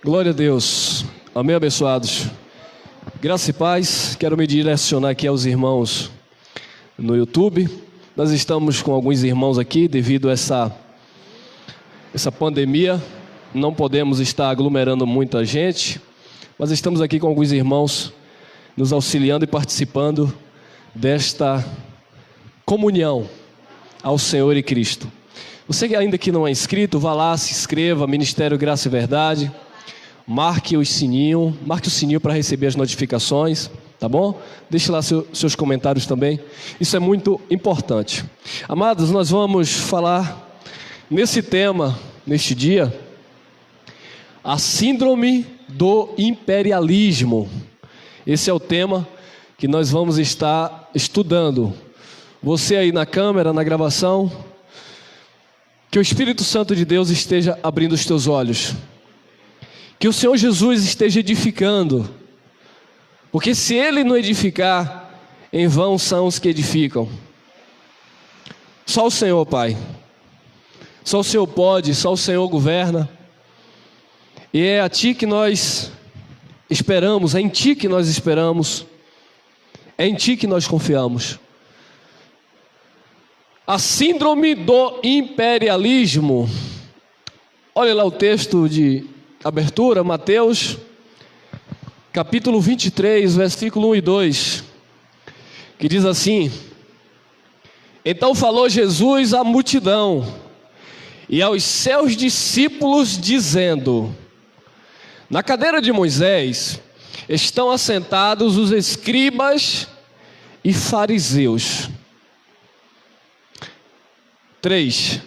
Glória a Deus. Amém, abençoados. Graça e paz. Quero me direcionar aqui aos irmãos no YouTube. Nós estamos com alguns irmãos aqui devido a essa pandemia. Não podemos estar aglomerando muita gente, mas estamos aqui com alguns irmãos nos auxiliando e participando desta comunhão ao Senhor e Cristo. Você que ainda que não é inscrito, vá lá, se inscreva, Ministério Graça e Verdade. Marque o sininho para receber as notificações, tá bom? Deixe lá seus comentários também, isso é muito importante. Amados, nós vamos falar nesse tema, neste dia, a síndrome do imperialismo. Esse é o tema que nós vamos estar estudando. Você aí na câmera, na gravação, que o Espírito Santo de Deus esteja abrindo os teus olhos. Que o Senhor Jesus esteja edificando, porque se Ele não edificar, em vão são os que edificam. Só o Senhor, Pai, só o Senhor pode, só o Senhor governa, e é a Ti que nós esperamos, é em Ti que nós esperamos, é em Ti que nós confiamos. A síndrome do imperialismo. Olha lá o texto de abertura, Mateus, capítulo 23, versículo 1 e 2, que diz assim: Então falou Jesus à multidão e aos seus discípulos, dizendo: Na cadeira de Moisés estão assentados os escribas e fariseus. 3.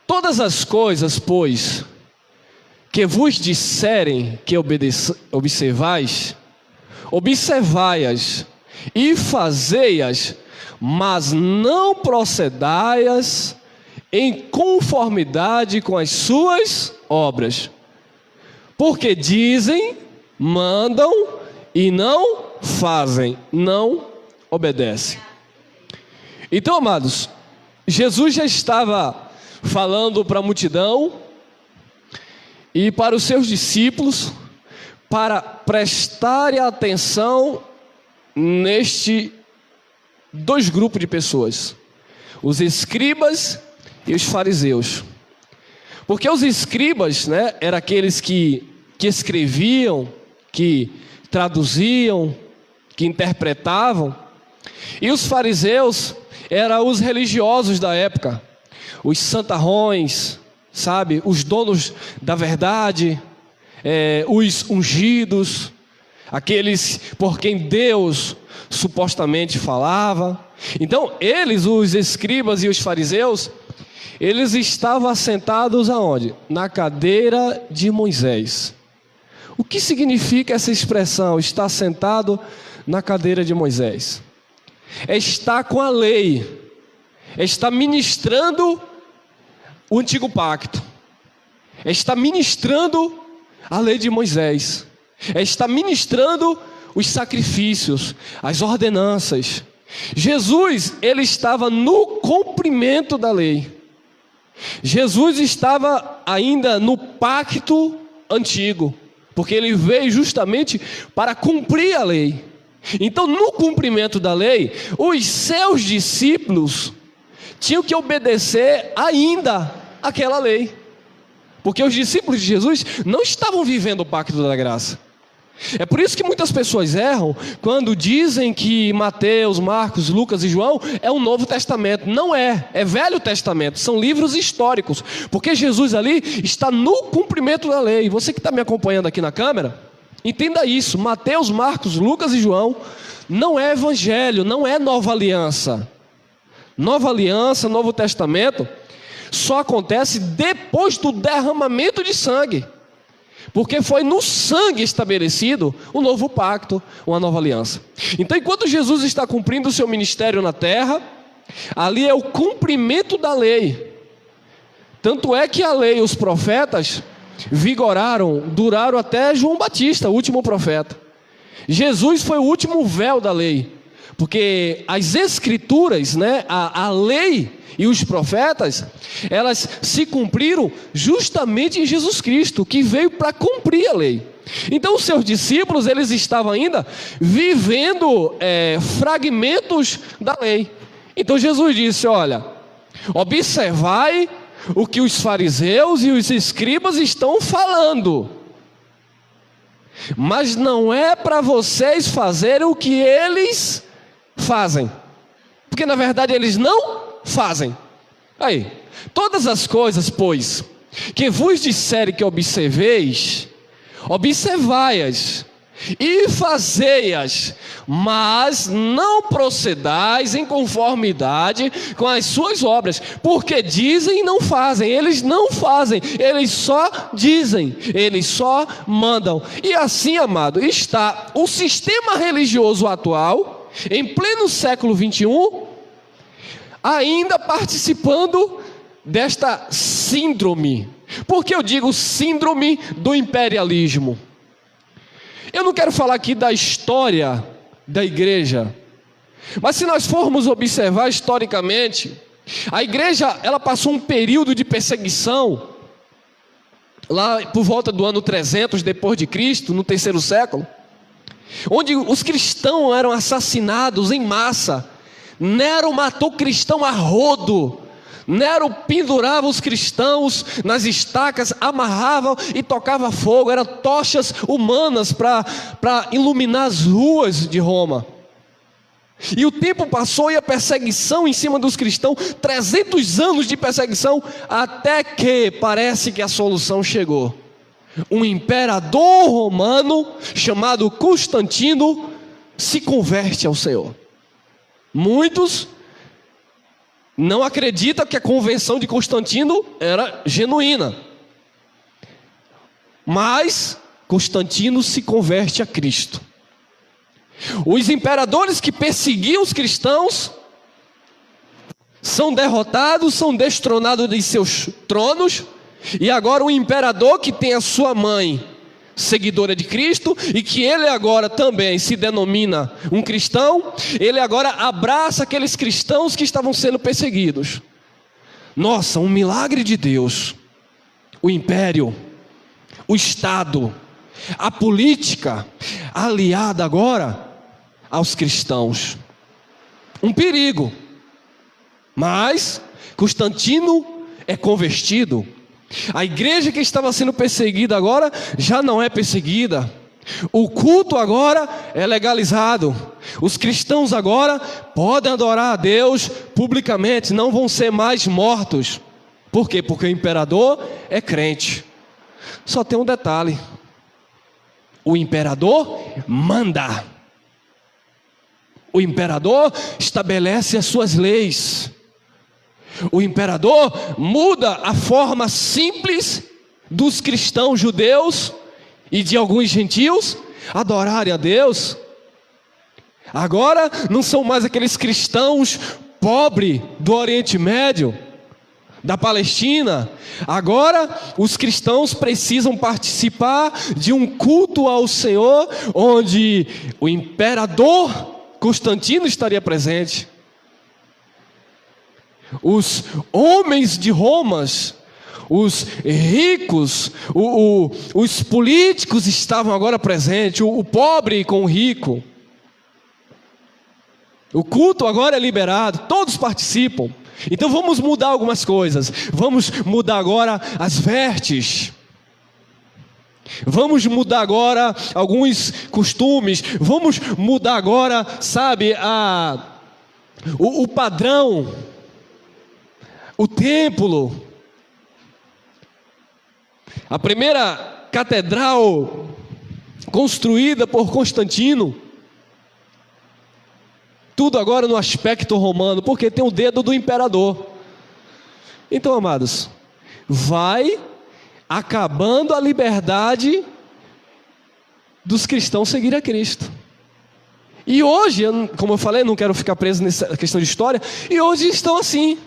Todas as coisas, pois, que vos disserem que observai-as e fazei-as, mas não procedai-as em conformidade com as suas obras. Porque dizem, mandam e não fazem, não obedecem. Então, amados, Jesus já estava falando para a multidão e para os seus discípulos, para prestarem atenção neste dois grupos de pessoas, os escribas e os fariseus. Porque os escribas, eram aqueles que escreviam, que traduziam, que interpretavam, e os fariseus eram os religiosos da época, os santarrões, sabe, os donos da verdade, os ungidos, aqueles por quem Deus supostamente falava. Então eles, os escribas e os fariseus, eles estavam assentados aonde? Na cadeira de Moisés. O que significa essa expressão, estar sentado na cadeira de Moisés? É estar com a lei, é estar ministrando o antigo pacto, é estar ministrando a lei de Moisés, é estar ministrando os sacrifícios, as ordenanças. Jesus, ele estava no cumprimento da lei. Jesus estava ainda no pacto antigo, porque ele veio justamente para cumprir a lei. Então, no cumprimento da lei, os seus discípulos tinham que obedecer ainda aquela lei, porque os discípulos de Jesus não estavam vivendo o pacto da graça. É por isso que muitas pessoas erram quando dizem que Mateus, Marcos, Lucas e João é o Novo Testamento. Não é, é Velho Testamento, são livros históricos, porque Jesus ali está no cumprimento da lei. Você que está me acompanhando aqui na câmera, entenda isso: Mateus, Marcos, Lucas e João não é Evangelho, não é Nova Aliança. Nova Aliança, Novo Testamento só acontece depois do derramamento de sangue, porque foi no sangue estabelecido o novo pacto, uma nova aliança. Então, enquanto Jesus está cumprindo o seu ministério na terra, ali é o cumprimento da lei. Tanto é que a lei e os profetas duraram até João Batista, o último profeta. Jesus foi o último véu da lei, Porque as escrituras, né, a lei e os profetas, elas se cumpriram justamente em Jesus Cristo, que veio para cumprir a lei. Então os seus discípulos, eles estavam ainda vivendo fragmentos da lei. Então Jesus disse: olha, observai o que os fariseus e os escribas estão falando, mas não é para vocês fazerem o que eles fazem, porque na verdade eles não fazem. Aí, todas as coisas, pois, que vos disserem que observeis, observai-as e fazei-as, mas não procedais em conformidade com as suas obras, porque dizem e não fazem. Eles não fazem, eles só dizem, eles só mandam. E assim, amado, está o sistema religioso atual, em pleno século 21, ainda participando desta síndrome. Por que eu digo síndrome do imperialismo? Eu não quero falar aqui da história da igreja, mas se nós formos observar historicamente, a igreja, ela passou um período de perseguição, lá por volta do ano 300 depois de Cristo, no terceiro século, onde os cristãos eram assassinados em massa. Nero matou cristão a rodo. Nero pendurava os cristãos nas estacas, amarrava e tocava fogo. Eram tochas humanas para iluminar as ruas de Roma. E o tempo passou e a perseguição em cima dos cristãos, 300 anos de perseguição, até que parece que a solução chegou. Um imperador romano chamado Constantino se converte ao Senhor. Muitos não acreditam que a conversão de Constantino era genuína, mas Constantino se converte a Cristo. Os imperadores que perseguiam os cristãos são derrotados, são destronados de seus tronos, e agora o imperador que tem a sua mãe seguidora de Cristo, e que ele agora também se denomina um cristão, ele agora abraça aqueles cristãos que estavam sendo perseguidos. Nossa, um milagre de Deus. O império, o Estado, a política aliada agora aos cristãos. Um perigo. Mas Constantino é convertido. A igreja que estava sendo perseguida agora já não é perseguida. O culto agora é legalizado. Os cristãos agora podem adorar a Deus publicamente, não vão ser mais mortos. Por quê? Porque o imperador é crente. Só tem um detalhe: o imperador manda. O imperador estabelece as suas leis. O imperador muda a forma simples dos cristãos judeus e de alguns gentios adorarem a Deus. Agora não são mais aqueles cristãos pobres do Oriente Médio, da Palestina. Agora os cristãos precisam participar de um culto ao Senhor, onde o imperador Constantino estaria presente. Os homens de Roma, os ricos, os políticos estavam agora presentes, o pobre com o rico. O culto agora é liberado, todos participam. Então vamos mudar algumas coisas. Vamos mudar agora as vestes. Vamos mudar agora alguns costumes. Vamos mudar agora, sabe, o padrão. O templo, a primeira catedral construída por Constantino, tudo agora no aspecto romano, porque tem o dedo do imperador. Então, amados, vai acabando a liberdade dos cristãos seguir a Cristo. E hoje, como eu falei, não quero ficar preso nessa questão de história, e hoje estão assim.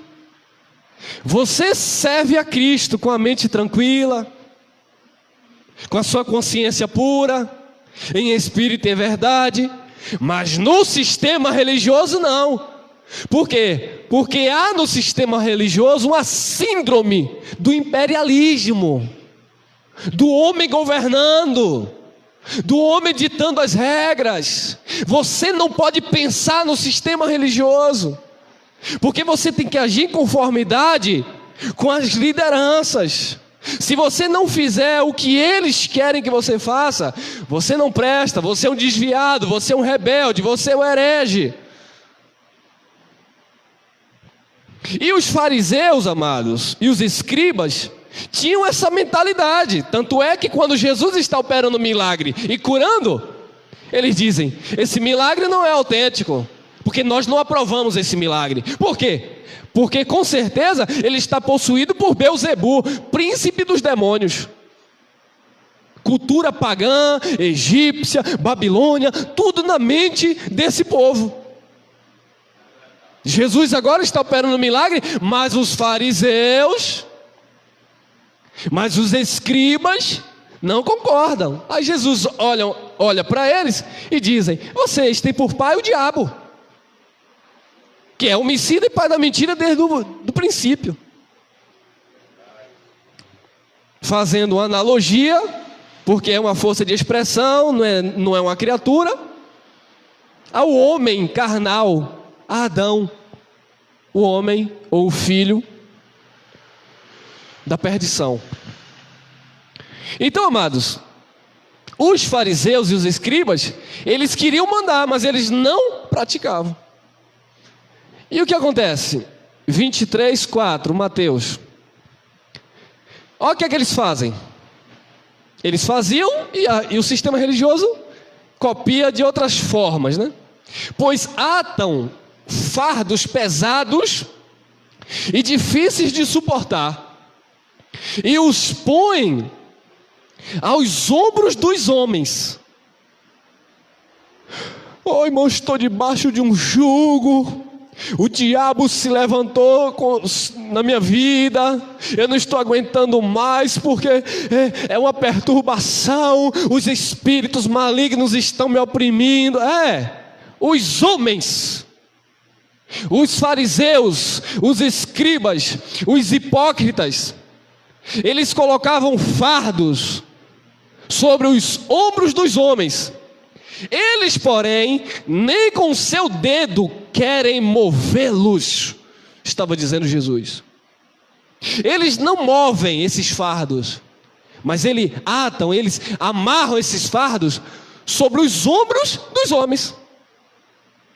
Você serve a Cristo com a mente tranquila, com a sua consciência pura, em espírito e em verdade, Mas no sistema religioso não. Por quê? Porque há no sistema religioso uma síndrome do imperialismo, do homem governando, do homem ditando as regras. Você não pode pensar no sistema religioso, porque você tem que agir em conformidade com as lideranças. Se você não fizer o que eles querem que você faça, você não presta, você é um desviado, você é um rebelde, você é um herege. E os fariseus, amados, e os escribas tinham essa mentalidade. Tanto é que quando Jesus está operando um milagre e curando, eles dizem: esse milagre não é autêntico, porque nós não aprovamos esse milagre. Por quê? Porque com certeza ele está possuído por Belzebu, príncipe dos demônios. Cultura pagã, egípcia, Babilônia, tudo na mente desse povo. Jesus agora está operando um milagre, mas os fariseus, mas os escribas não concordam. Aí Jesus olha para eles e dizem: vocês têm por pai o diabo, que é homicida e pai da mentira desde o princípio. Fazendo uma analogia, porque é uma força de expressão, não é uma criatura, ao homem carnal, a Adão, o homem ou o filho da perdição. Então, amados, os fariseus e os escribas, eles queriam mandar, mas eles não praticavam. E o que acontece? 23:4, Mateus. Olha o que é que eles fazem. Eles faziam e o sistema religioso copia de outras formas, né? Pois atam fardos pesados e difíceis de suportar, e os põem aos ombros dos homens. Oh, irmão, estou debaixo de um jugo. O diabo se levantou na minha vida. Eu não estou aguentando mais, porque é uma perturbação. Os espíritos malignos estão me oprimindo. Os homens, os fariseus, os escribas, os hipócritas, eles colocavam fardos sobre os ombros dos homens. Eles, porém, nem com seu dedo querem movê-los, estava dizendo Jesus. Eles não movem esses fardos, mas eles amarram esses fardos sobre os ombros dos homens,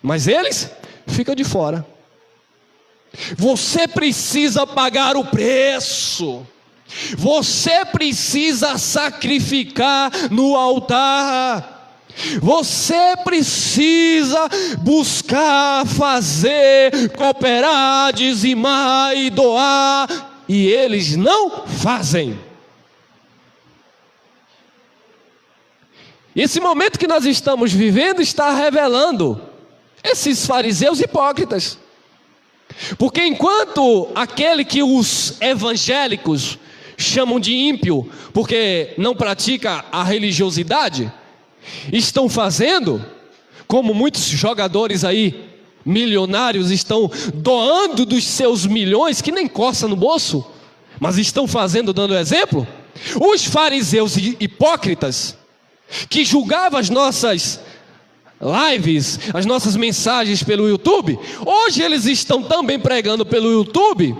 mas eles ficam de fora. Você precisa pagar o preço. Você precisa sacrificar no altar. Você precisa buscar, fazer, cooperar, dizimar e doar, e eles não fazem. Esse momento que nós estamos vivendo está revelando esses fariseus hipócritas. Porque enquanto aquele que os evangélicos chamam de ímpio, porque não pratica a religiosidade, estão fazendo, como muitos jogadores aí, milionários, estão doando dos seus milhões, que nem coça no bolso, mas estão fazendo, dando exemplo. Os fariseus hipócritas, que julgavam as nossas lives, as nossas mensagens pelo YouTube, hoje eles estão também pregando pelo YouTube,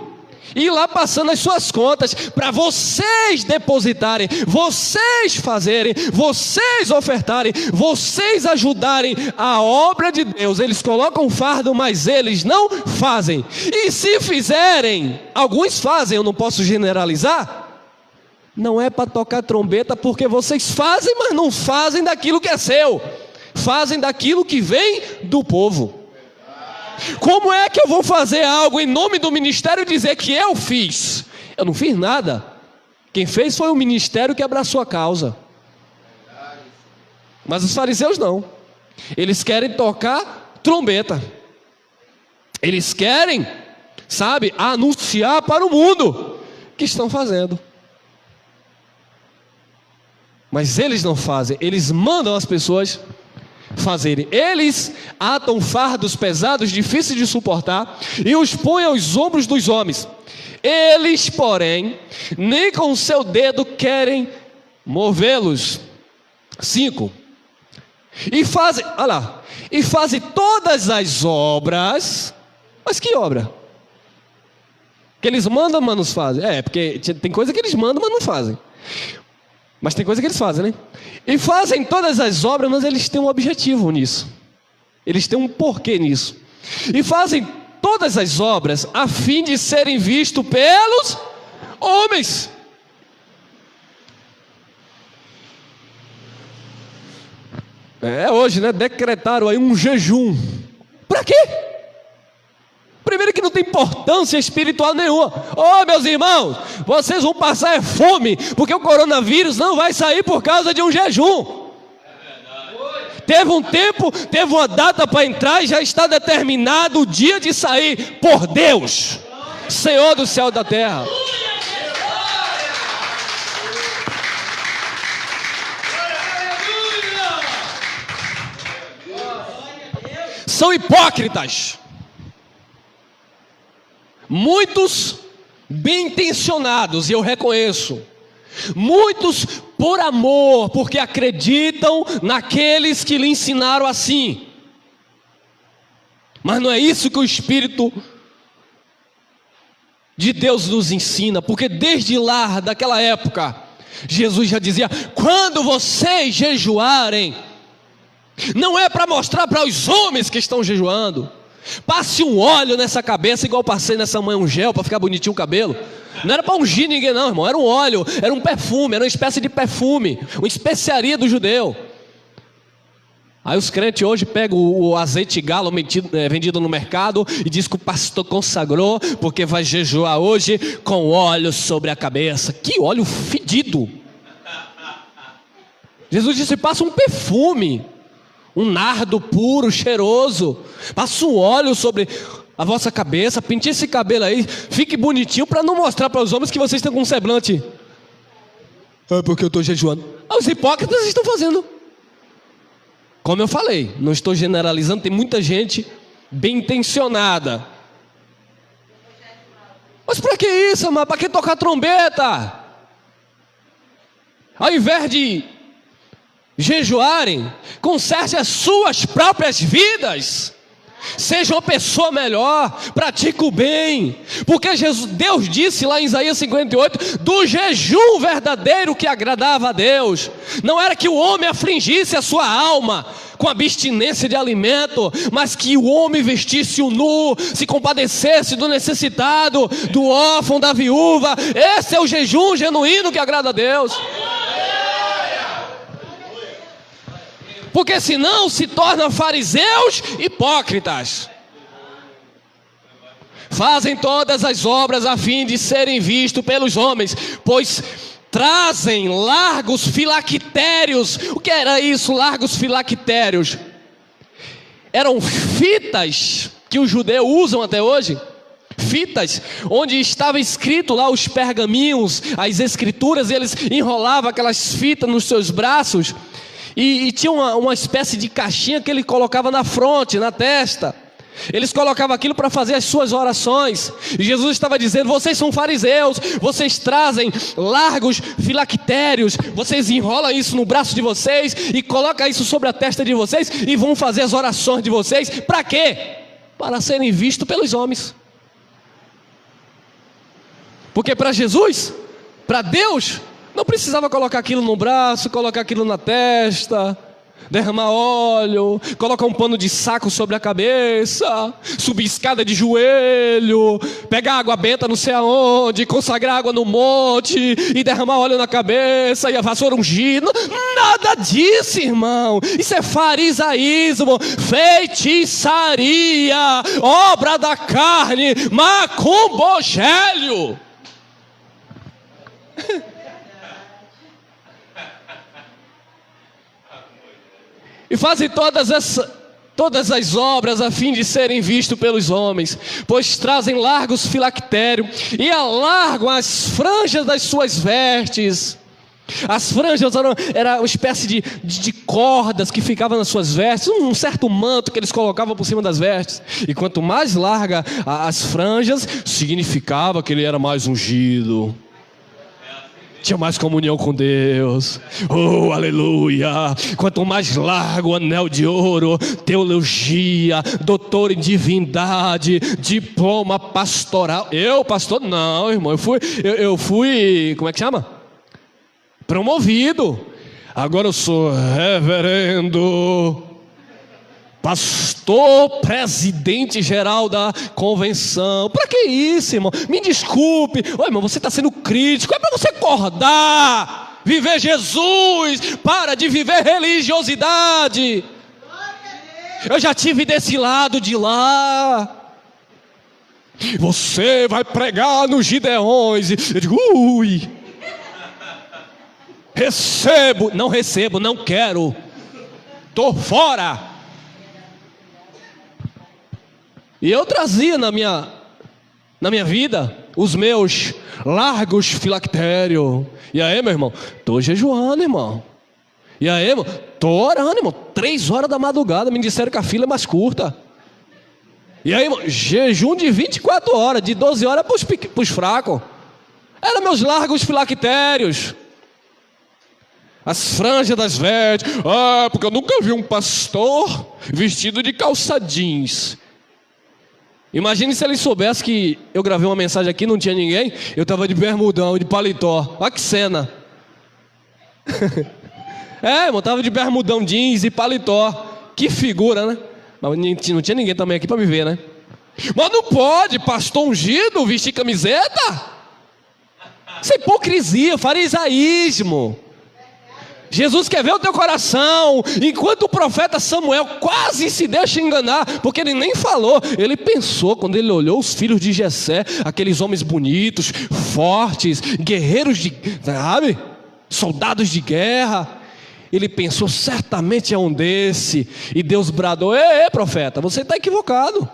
e lá passando as suas contas, para vocês depositarem, vocês fazerem, vocês ofertarem, vocês ajudarem a obra de Deus. Eles colocam um fardo, mas eles não fazem. E se fizerem, alguns fazem, eu não posso generalizar, não é para tocar trombeta, porque vocês fazem, mas não fazem daquilo que é seu, fazem daquilo que vem do povo. Como é que eu vou fazer algo em nome do ministério e dizer que eu fiz? Eu não fiz nada. Quem fez foi o ministério que abraçou a causa. Mas os fariseus não. Eles querem tocar trombeta. Eles querem, anunciar para o mundo que estão fazendo. Mas eles não fazem. Eles mandam as pessoas fazerem. Eles atam fardos pesados, difíceis de suportar, e os põem aos ombros dos homens. Eles, porém, nem com o seu dedo querem movê-los. 5. E fazem todas as obras. Mas que obra? Que eles mandam, mas não fazem. Porque tem coisa que eles mandam, mas não fazem. Mas tem coisa que eles fazem, né? E fazem todas as obras, mas eles têm um objetivo nisso. Eles têm um porquê nisso. E fazem todas as obras a fim de serem vistos pelos homens. Hoje, né? Decretaram aí um jejum. Para quê? Primeiro que não tem importância espiritual nenhuma. Meus irmãos, vocês vão passar fome, porque o coronavírus não vai sair por causa de um jejum. Teve um tempo, teve uma data para entrar e já está determinado o dia de sair por Deus, Senhor do céu e da terra. São hipócritas. Muitos bem intencionados, e eu reconheço. Muitos por amor, porque acreditam naqueles que lhe ensinaram assim. Mas não é isso que o Espírito de Deus nos ensina, porque desde lá, daquela época, Jesus já dizia: quando vocês jejuarem, não é para mostrar para os homens que estão jejuando. Passe um óleo nessa cabeça, igual passei nessa manhã um gel para ficar bonitinho o cabelo. Não era para ungir ninguém não, irmão. Era um óleo, era um perfume, era uma espécie de perfume, uma especiaria do judeu. Aí os crentes hoje pegam o azeite galo vendido no mercado e diz que o pastor consagrou porque vai jejuar hoje com óleo sobre a cabeça. Que óleo fedido! Jesus disse: passa um perfume, um nardo puro, cheiroso. Passa um óleo sobre a vossa cabeça, pinte esse cabelo aí, fique bonitinho, para não mostrar para os homens que vocês estão com um semblante. Porque eu estou jejuando. Os hipócritas estão fazendo. Como eu falei, não estou generalizando, tem muita gente bem intencionada. Mas para que isso, irmão? Para que tocar trombeta? Ao invés de jejuarem, conserte as suas próprias vidas. Seja uma pessoa melhor, pratique o bem, porque Deus disse lá em Isaías 58, do jejum verdadeiro que agradava a Deus. Não era que o homem afligisse a sua alma com abstinência de alimento, mas que o homem vestisse o nu, se compadecesse do necessitado, do órfão, da viúva. Esse é o jejum genuíno que agrada a Deus. Porque senão se tornam fariseus hipócritas. Fazem todas as obras a fim de serem vistos pelos homens, pois trazem largos filactérios. O que era isso, largos filactérios? Eram fitas que os judeus usam até hoje. Fitas, onde estava escrito lá os pergaminhos, as escrituras, e eles enrolavam aquelas fitas nos seus braços. E tinha uma espécie de caixinha que ele colocava na fronte, na testa. Eles colocavam aquilo para fazer as suas orações. E Jesus estava dizendo: vocês são fariseus, vocês trazem largos filactérios, vocês enrolam isso no braço de vocês e colocam isso sobre a testa de vocês e vão fazer as orações de vocês. Para quê? Para serem vistos pelos homens. Porque para Jesus, para Deus, não precisava colocar aquilo no braço, colocar aquilo na testa, derramar óleo, colocar um pano de saco sobre a cabeça, subir escada de joelho, pegar água benta não sei aonde, consagrar água no monte e derramar óleo na cabeça e a vassoura ungir. Nada disso, irmão. Isso é farisaísmo, feitiçaria, obra da carne, macumbogélio. E fazem todas as obras a fim de serem vistos pelos homens, pois trazem largos filactérios e alargam as franjas das suas vestes. As franjas era uma espécie de cordas que ficavam nas suas vestes, um certo manto que eles colocavam por cima das vestes. E quanto mais larga as franjas, significava que ele era mais ungido, tinha mais comunhão com Deus. Oh, aleluia! Quanto mais largo o anel de ouro, teologia, doutor em divindade, diploma pastoral. Eu, pastor? Não, irmão, eu fui, como é que chama? Promovido. Agora eu sou reverendo, pastor, presidente geral da convenção. Para que isso, irmão? Me desculpe. Ô, irmão, você está sendo crítico. É para você acordar, viver Jesus. Para de viver religiosidade. Eu já tive desse lado de lá. Você vai pregar nos Gideões. Eu digo, ui. Recebo, não quero. Tô fora. E eu trazia na minha vida os meus largos filactérios. E aí, meu irmão, tô jejuando, irmão. E aí, irmão, tô orando, irmão. 3 horas da madrugada, me disseram que a fila é mais curta. E aí, irmão, jejum de 24 horas, de 12 horas para os fracos. Eram meus largos filactérios. As franjas das vestes. Porque eu nunca vi um pastor vestido de calça jeans. Imagine se ele soubesse que eu gravei uma mensagem aqui, não tinha ninguém, eu estava de bermudão, de paletó. Olha que cena. Eu estava de bermudão jeans e paletó. Que figura, né? Mas não tinha ninguém também aqui para me ver, né? Mas não pode, pastor ungido, vestir camiseta. Isso é hipocrisia, farisaísmo. Jesus quer ver o teu coração. Enquanto o profeta Samuel quase se deixa enganar, porque ele nem falou, ele pensou, quando ele olhou os filhos de Jessé, aqueles homens bonitos, fortes, guerreiros sabe? Soldados de guerra. Ele pensou, certamente é um desse. E Deus bradou, ei, profeta, você está equivocado.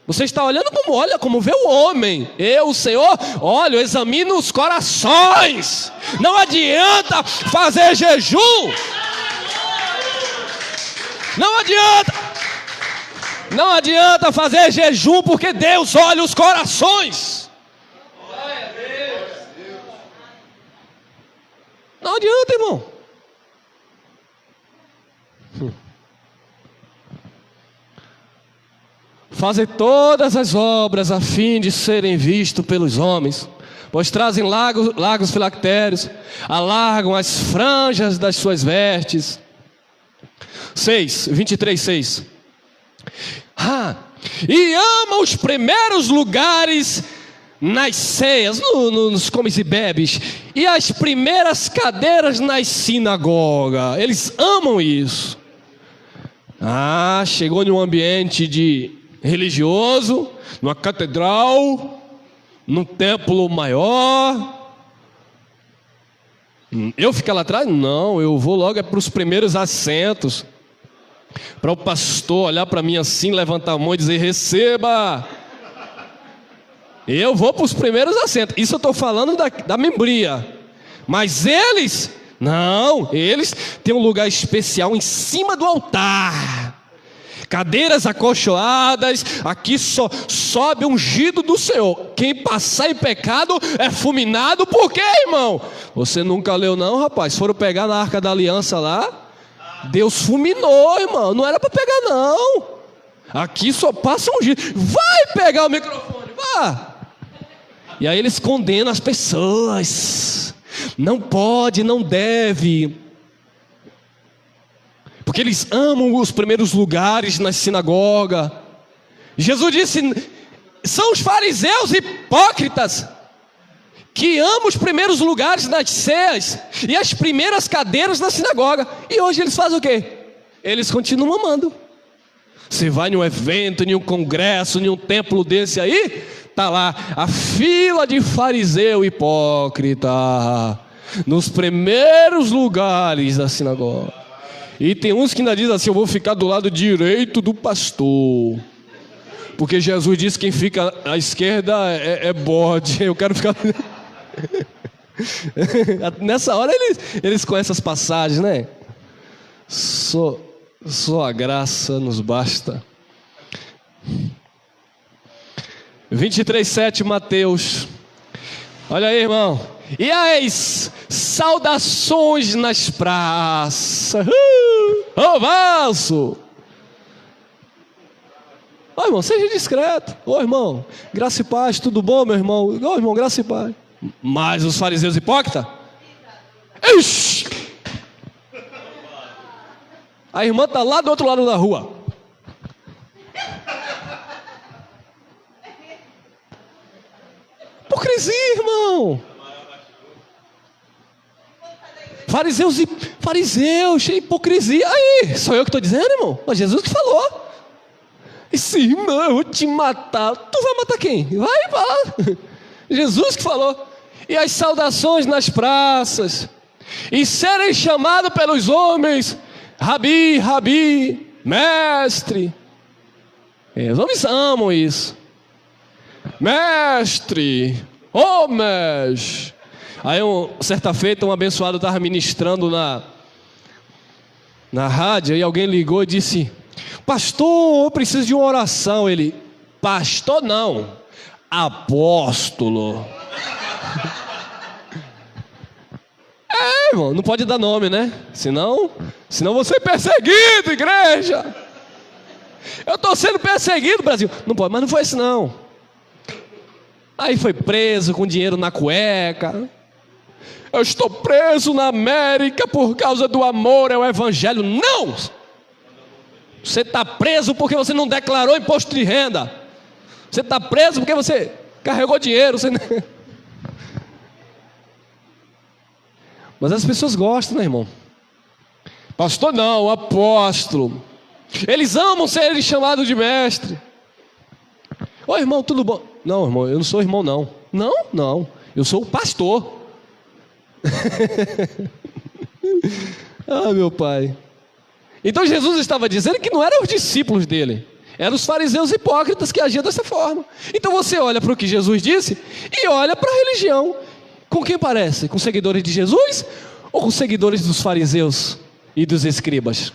Você está olhando como vê o homem. Eu, o Senhor, olho, examino os corações. Não adianta fazer jejum. Não adianta fazer jejum, porque Deus olha os corações. Não adianta, irmão. Fazer todas as obras a fim de serem vistos pelos homens, pois trazem largos filactérios, alargam as franjas das suas vestes. 23:6. E amam os primeiros lugares nas ceias, nos comes e bebes, e as primeiras cadeiras nas sinagogas. Eles amam isso. Chegou num ambiente religioso, numa catedral, num templo maior. Eu ficar lá atrás? Não, eu vou logo para os primeiros assentos, para o pastor olhar para mim assim, levantar a mão e dizer: receba. Eu vou para os primeiros assentos. Isso eu estou falando da membria. Mas eles, não, eles têm um lugar especial em cima do altar. Cadeiras acolchoadas, aqui só sobe ungido do Senhor. Quem passar em pecado é fulminado. Por quê, irmão? Você nunca leu não, rapaz? Foram pegar na Arca da Aliança lá, Deus fulminou, irmão. Não era para pegar não. Aqui só passa ungido. Vai pegar o microfone, vá. E aí eles condenam as pessoas. Não pode, não deve, porque eles amam os primeiros lugares na sinagoga. Jesus disse: são os fariseus hipócritas que amam os primeiros lugares nas ceias e as primeiras cadeiras na sinagoga. E hoje eles fazem o quê? Eles continuam amando. Você vai em um evento, em um congresso, em um templo desse aí, está lá a fila de fariseu hipócrita nos primeiros lugares da sinagoga. E tem uns que ainda dizem assim: eu vou ficar do lado direito do pastor, porque Jesus disse que quem fica à esquerda é bode. Eu quero ficar... Nessa hora eles conhecem as passagens, né? Só a graça nos basta. 23:7, Mateus. Olha aí, irmão. E as saudações nas praças. Ô vaso! Ô irmão, seja discreto. Ô irmão, graça e paz, tudo bom, meu irmão? Ô irmão, graça e paz. Mas os fariseus hipócritas? Ixi! A irmã está lá do outro lado da rua. Hipocrisia, irmão. Fariseus, hipocrisia. Aí, sou eu que estou dizendo, irmão? Mas Jesus que falou. Esse irmão, eu vou te matar. Tu vai matar quem? Vai lá. Jesus que falou. E as saudações nas praças. E serem chamados pelos homens, Rabi, Rabi, mestre. Os homens amam isso. Mestre, ô mestre. Aí certa feita um abençoado estava ministrando na rádio. E alguém ligou e disse: pastor, eu preciso de uma oração. Ele: pastor não, apóstolo. Irmão, não pode dar nome, né? Senão você é perseguido, igreja. Eu estou sendo perseguido, Brasil. Não pode, mas não foi isso não. Aí foi preso com dinheiro na cueca. Eu estou preso na América por causa do amor ao evangelho. Não! Você está preso porque você não declarou imposto de renda. Você está preso porque você carregou dinheiro. Mas as pessoas gostam, né, irmão? Pastor não, apóstolo. Eles amam serem chamados de mestre. Ô irmão, tudo bom? Não, irmão, eu não sou irmão não. Não, eu sou o pastor. Ah, meu pai. Então Jesus estava dizendo que não eram os discípulos dele, eram os fariseus hipócritas que agiam dessa forma. Então você olha para o que Jesus disse e olha para a religião. Com quem parece? Com seguidores de Jesus ou com seguidores dos fariseus e dos escribas?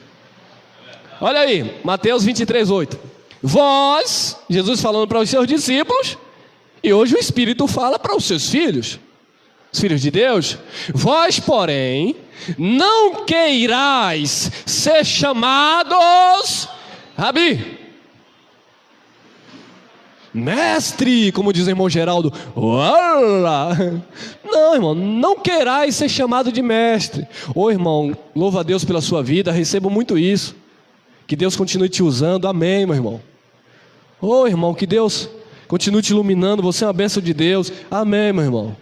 Olha aí, Mateus 23:8. Vós, Jesus falando para os seus discípulos, e hoje o Espírito fala para os seus filhos, os filhos de Deus. Vós, porém, não queirais ser chamados Rabi, mestre, como diz o irmão Geraldo. Olá. Não, irmão, não queirais ser chamado de mestre. Ô irmão, louva a Deus pela sua vida, recebo muito isso. Que Deus continue te usando, amém, meu irmão. Ô irmão, que Deus continue te iluminando, você é uma bênção de Deus, amém, meu irmão.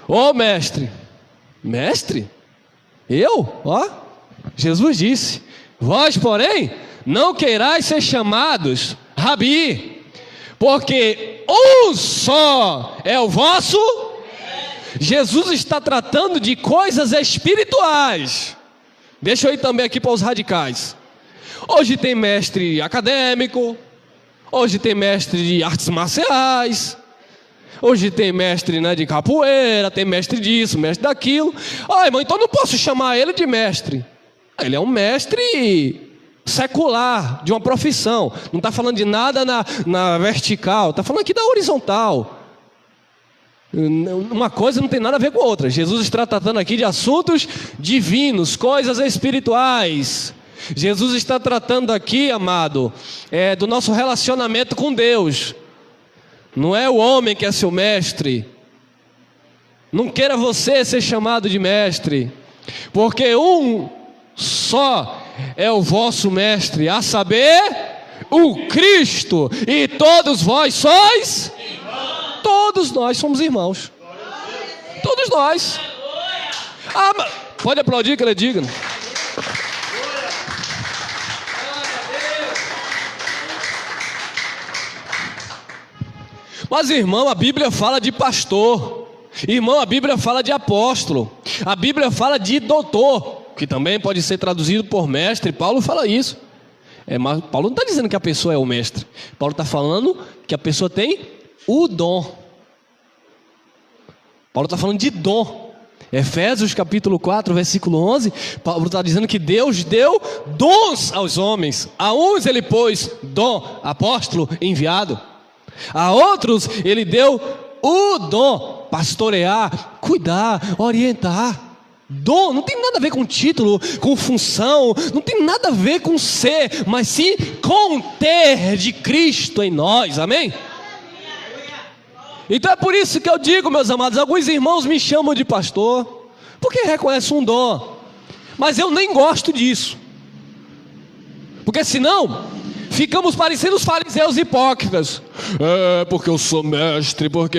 Ô mestre, mestre? Eu? Ó, Jesus disse: vós, porém, não queirais ser chamados Rabi, porque um só é o vosso. Jesus está tratando de coisas espirituais. Deixa eu ir também aqui para os radicais. Hoje tem mestre acadêmico, hoje tem mestre de artes marciais, hoje tem mestre, né, de capoeira, tem mestre disso, mestre daquilo. Irmão, então não posso chamar ele de mestre. Ele é um mestre secular, de uma profissão. Não está falando de nada na vertical, está falando aqui da horizontal. Uma coisa não tem nada a ver com a outra. Jesus está tratando aqui de assuntos divinos, coisas espirituais. Jesus está tratando aqui, amado, do nosso relacionamento com Deus. Não é o homem que é seu mestre. Não queira você ser chamado de mestre, porque um só é o vosso mestre, a saber, o Cristo. E todos vós sois irmãos. Todos nós somos irmãos. Todos nós. Pode aplaudir que ele é digno. Mas irmão, a Bíblia fala de pastor. Irmão, a Bíblia fala de apóstolo. A Bíblia fala de doutor, que também pode ser traduzido por mestre. Paulo fala isso. Mas Paulo não está dizendo que a pessoa é o mestre. Paulo está falando que a pessoa tem o dom. Paulo está falando de dom. Efésios capítulo 4, versículo 11, Paulo está dizendo que Deus deu dons aos homens. A uns ele pôs dom, apóstolo, enviado. A outros ele deu o dom, pastorear, cuidar, orientar. Dom não tem nada a ver com título, com função, não tem nada a ver com ser, mas sim com ter de Cristo em nós, amém? Então é por isso que eu digo, meus amados, alguns irmãos me chamam de pastor, porque reconhecem um dom, mas eu nem gosto disso, porque senão ficamos parecendo os fariseus hipócritas. Porque eu sou mestre, porque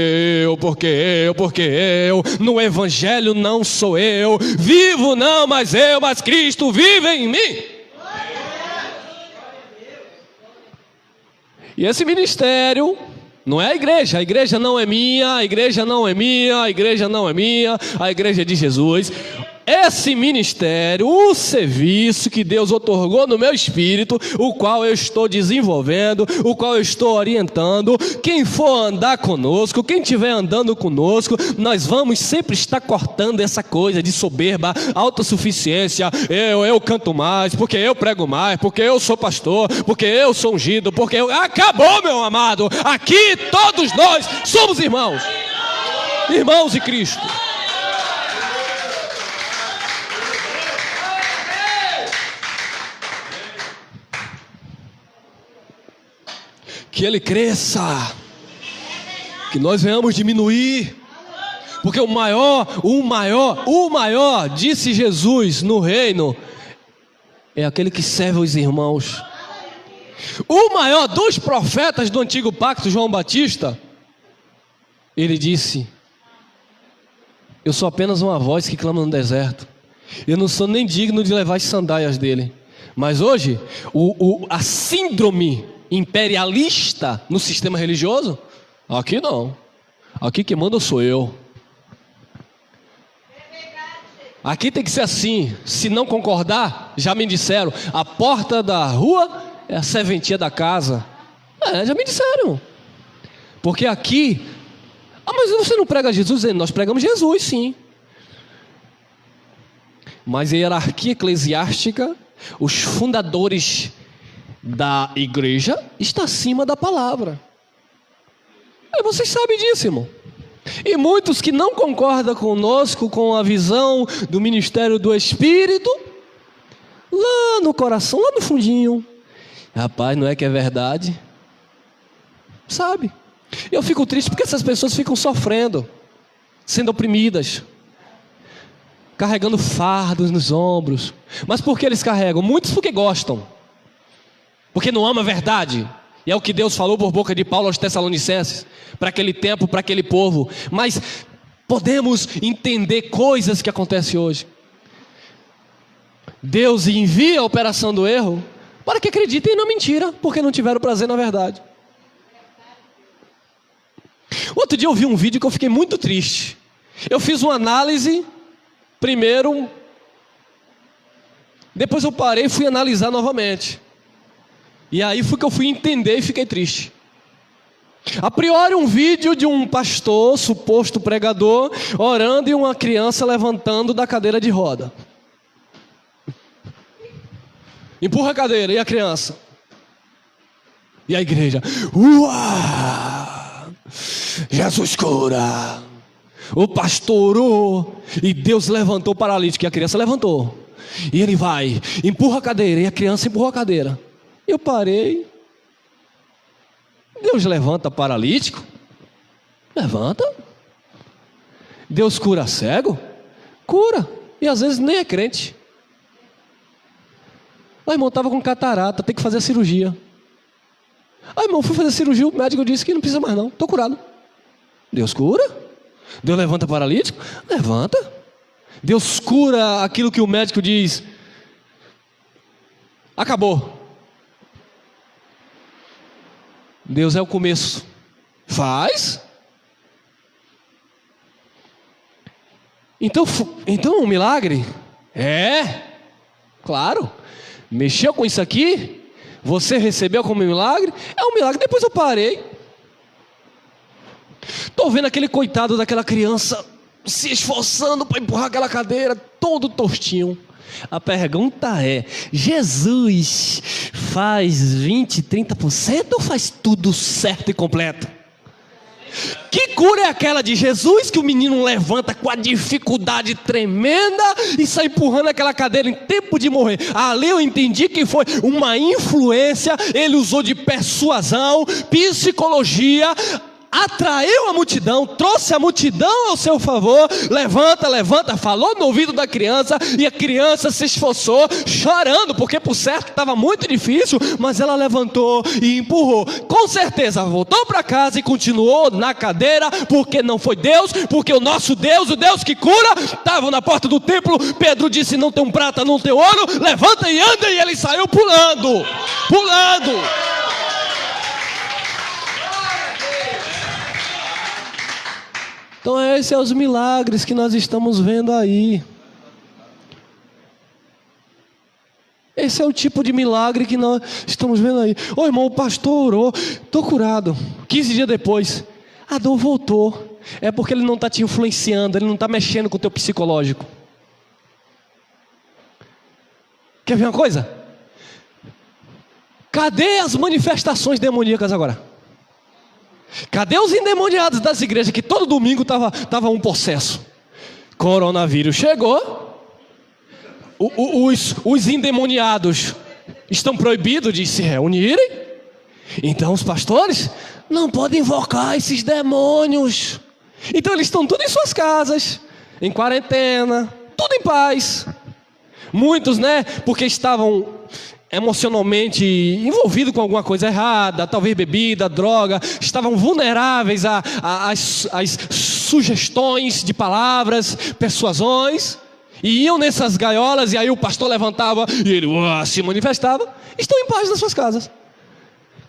eu, no evangelho não sou eu, vivo não, mas Cristo vive em mim. E esse ministério não é a igreja não é minha, a igreja não é minha, a igreja não é minha, a igreja é de Jesus. Esse ministério, o serviço que Deus otorgou no meu espírito, o qual eu estou desenvolvendo, o qual eu estou orientando, quem for andar conosco, quem estiver andando conosco, nós vamos sempre estar cortando essa coisa de soberba, autossuficiência, eu canto mais, porque eu prego mais, porque eu sou pastor, porque eu sou ungido, porque eu... Acabou, meu amado, aqui todos nós somos irmãos de Cristo. Que ele cresça, que nós venhamos diminuir, porque o maior, disse Jesus no reino, é aquele que serve os irmãos. O maior dos profetas do antigo pacto, João Batista, ele disse: eu sou apenas uma voz que clama no deserto, eu não sou nem digno de levar as sandálias dele. Mas hoje, a síndrome imperialista no sistema religioso, aqui não, aqui quem manda sou eu, aqui tem que ser assim, se não concordar, já me disseram, a porta da rua é a serventia da casa, já me disseram, porque aqui, mas você não prega Jesus? Nós pregamos Jesus sim, mas a hierarquia eclesiástica, os fundadores da igreja está acima da palavra. Vocês sabem disso, irmão. E muitos que não concordam conosco, com a visão do ministério do Espírito, lá no coração, lá no fundinho, rapaz, não é que é verdade? Sabe? Eu fico triste porque essas pessoas ficam sofrendo, sendo oprimidas, carregando fardos nos ombros. Mas por que eles carregam? Muitos porque gostam, porque não ama a verdade, e é o que Deus falou por boca de Paulo aos Tessalonicenses, para aquele tempo, para aquele povo. Mas podemos entender coisas que acontecem hoje. Deus envia a operação do erro para que acreditem na mentira, porque não tiveram prazer na verdade. Outro dia eu vi um vídeo que eu fiquei muito triste. Eu fiz uma análise primeiro, depois eu parei e fui analisar novamente. E aí foi que eu fui entender e fiquei triste. A priori um vídeo de um pastor, suposto pregador, orando e uma criança levantando da cadeira de roda. Empurra a cadeira, e a criança? E a igreja? Uau! Jesus cura! O pastor orou e Deus levantou o paralítico, e a criança levantou. E ele vai, empurra a cadeira, e a criança empurrou a cadeira. Eu parei. Deus levanta paralítico? Levanta. Deus cura cego? Cura. E às vezes nem é crente. O irmão estava com catarata, tem que fazer a cirurgia. Irmão, fui fazer a cirurgia, o médico disse que não precisa mais não, estou curado. Deus cura. Deus levanta paralítico? Levanta. Deus cura aquilo que o médico diz: acabou. Deus é o começo. Faz. Então um milagre? Claro. Mexeu com isso aqui? Você recebeu como milagre? É um milagre. Depois eu parei. Estou vendo aquele coitado daquela criança se esforçando para empurrar aquela cadeira, todo tortinho. A pergunta é: Jesus faz 20%, 30% ou faz tudo certo e completo? Que cura é aquela de Jesus que o menino levanta com a dificuldade tremenda e sai empurrando aquela cadeira em tempo de morrer? Ali eu entendi que foi uma influência, ele usou de persuasão, psicologia, atraiu a multidão, trouxe a multidão ao seu favor. Levanta, levanta, falou no ouvido da criança, e a criança se esforçou, chorando, porque por certo estava muito difícil, mas ela levantou e empurrou. Com certeza voltou para casa e continuou na cadeira, porque não foi Deus, porque o nosso Deus, o Deus que cura, estava na porta do templo. Pedro disse: não tem prata, não tem ouro, levanta e anda, e ele saiu pulando. Então esses são os milagres que nós estamos vendo aí. Esse é o tipo de milagre que nós estamos vendo aí. Ô irmão, o pastor orou, estou curado. 15 dias depois, a dor voltou. É porque ele não está te influenciando, ele não está mexendo com o teu psicológico. Quer ver uma coisa? Cadê as manifestações demoníacas agora? Cadê os endemoniados das igrejas que todo domingo tava um possesso? Coronavírus chegou. Os endemoniados estão proibidos de se reunirem. Então os pastores não podem invocar esses demônios. Então eles estão tudo em suas casas, em quarentena, tudo em paz. Muitos, porque estavam emocionalmente envolvidos com alguma coisa errada, talvez bebida, droga, estavam vulneráveis às sugestões de palavras, persuasões, e iam nessas gaiolas, e aí o pastor levantava e ele se manifestava. Estão em paz nas suas casas.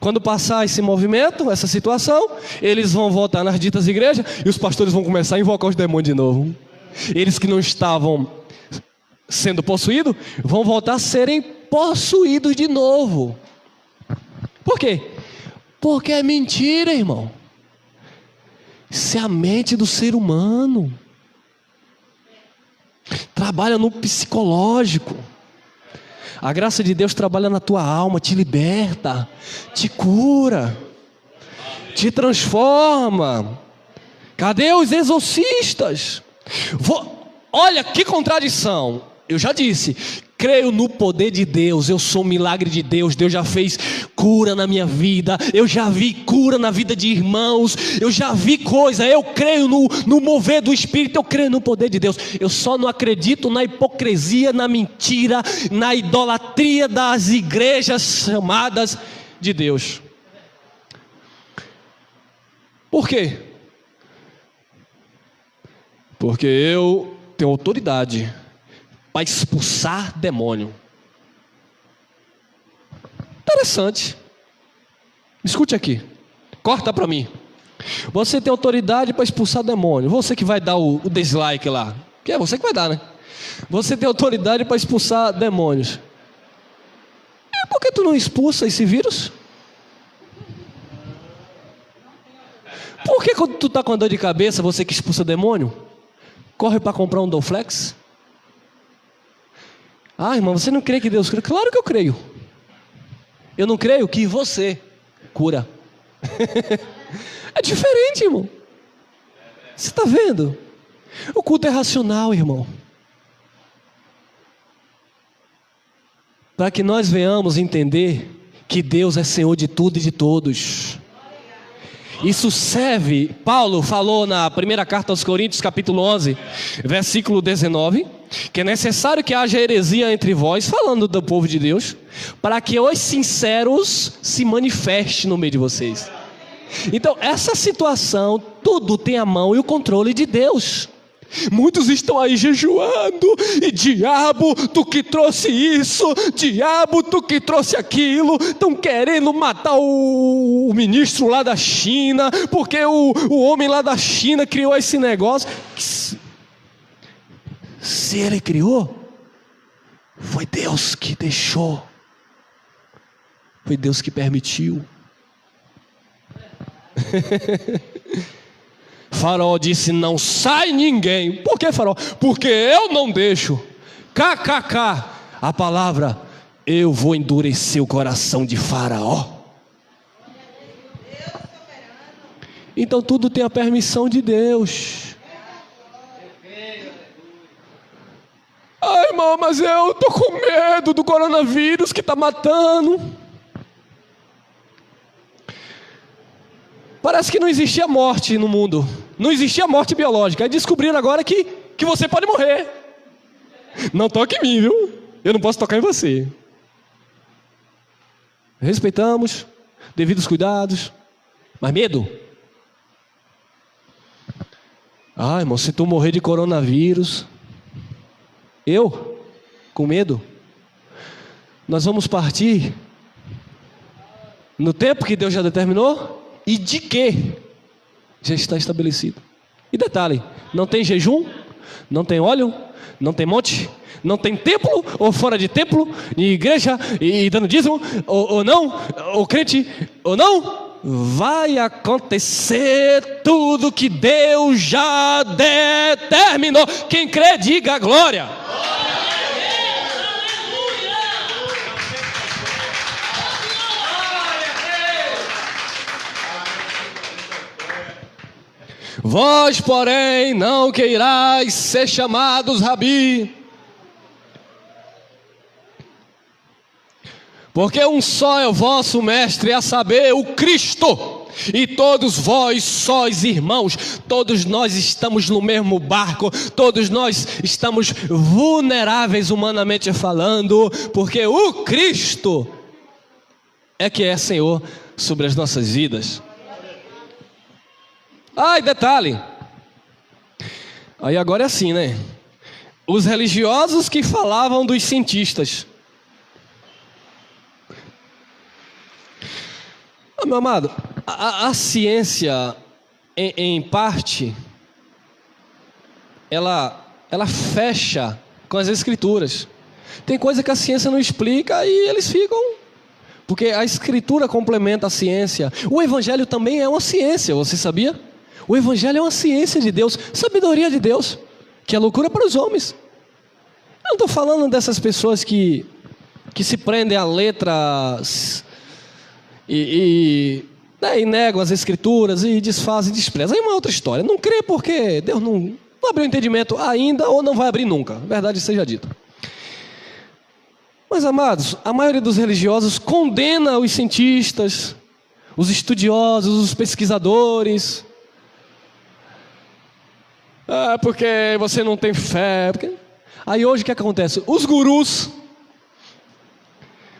Quando passar esse movimento, essa situação, eles vão voltar nas ditas igrejas e os pastores vão começar a invocar os demônios de novo. Eles que não estavam sendo possuídos vão voltar a serem possuídos de novo. Por quê? Porque é mentira, irmão. Isso é a mente do ser humano. Trabalha no psicológico. A graça de Deus trabalha na tua alma, te liberta, te cura, te transforma. Cadê os exorcistas? Olha que contradição. Eu já disse, creio no poder de Deus, eu sou um milagre de Deus. Deus já fez cura na minha vida, eu já vi cura na vida de irmãos, eu já vi coisa. Eu creio no mover do Espírito, eu creio no poder de Deus. Eu só não acredito na hipocrisia, na mentira, na idolatria das igrejas chamadas de Deus. Por quê? Porque eu tenho autoridade para expulsar demônio. Interessante. Escute aqui. Corta para mim. Você tem autoridade para expulsar demônio. Você que vai dar o dislike lá. Que é você que vai dar, né? Você tem autoridade para expulsar demônios. E por que tu não expulsa esse vírus? Por que quando tu está com dor de cabeça, você que expulsa demônio, corre para comprar um Dorflex? Ah, irmão, você não crê que Deus cura? Claro que eu creio. Eu não creio que você cura. É diferente, irmão. Você está vendo? O culto é racional, irmão. Para que nós venhamos entender que Deus é Senhor de tudo e de todos. Isso serve, Paulo falou na primeira carta aos Coríntios, capítulo 11, versículo 19, que é necessário que haja heresia entre vós, falando do povo de Deus, para que os sinceros se manifestem no meio de vocês. Então, essa situação, tudo tem a mão e o controle de Deus. Muitos estão aí jejuando, e diabo, tu que trouxe isso, diabo, tu que trouxe aquilo, estão querendo matar o ministro lá da China, porque o homem lá da China criou esse negócio. Se ele criou, foi Deus que deixou, foi Deus que permitiu. Faraó disse: não sai ninguém. Por que, Faraó? Porque eu não deixo. KKK. A palavra: eu vou endurecer o coração de Faraó. Então tudo tem a permissão de Deus. Ai, irmão, mas eu estou com medo do coronavírus que está matando. Parece que não existia morte no mundo. Não existia morte biológica. Aí descobriram agora que você pode morrer. Não toque em mim, viu? Eu não posso tocar em você. Respeitamos, devidos cuidados. Mas medo? Ah, irmão, se tu morrer de coronavírus... Eu? Com medo? Nós vamos partir no tempo que Deus já determinou? E de quê? Já está estabelecido. E detalhe, não tem jejum, não tem óleo, não tem monte, não tem templo ou fora de templo, e igreja e dando dízimo, ou não, ou crente, ou não. Vai acontecer tudo que Deus já determinou. Quem crê, diga glória. Vós, porém, não queirais ser chamados rabi, porque um só é o vosso mestre, a saber, o Cristo. E todos vós sois irmãos. Todos nós estamos no mesmo barco. Todos nós estamos vulneráveis humanamente falando, porque o Cristo é que é Senhor sobre as nossas vidas. E detalhe, aí agora é assim, né? Os religiosos que falavam dos cientistas. Meu amado, a ciência, em parte, ela fecha com as escrituras. Tem coisa que a ciência não explica e eles ficam... Porque a escritura complementa a ciência. O evangelho também é uma ciência, você sabia? O evangelho é uma ciência de Deus, sabedoria de Deus, que é loucura para os homens. Eu não estou falando dessas pessoas que se prendem a letras e negam as escrituras e desfazem e desprezam. Aí é uma outra história. Não crê porque Deus não abriu o entendimento ainda ou não vai abrir nunca. Verdade seja dita. Mas, amados, a maioria dos religiosos condena os cientistas, os estudiosos, os pesquisadores. Porque você não tem fé. Aí hoje o que acontece? Os gurus,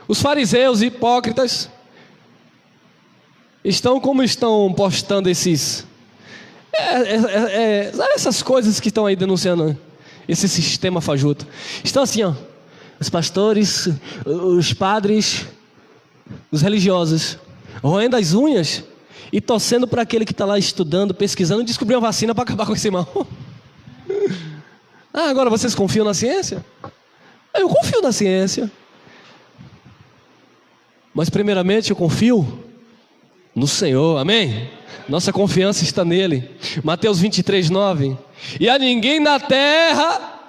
os fariseus hipócritas, estão como estão postando esses... essas coisas que estão aí denunciando esse sistema fajuto. Estão assim, ó, os pastores, os padres, os religiosos, roendo as unhas e torcendo para aquele que está lá estudando, pesquisando, descobrir uma vacina para acabar com esse mal. Agora vocês confiam na ciência? Eu confio na ciência. Mas primeiramente eu confio no Senhor, amém? Nossa confiança está nele. Mateus 23:9. E a ninguém na terra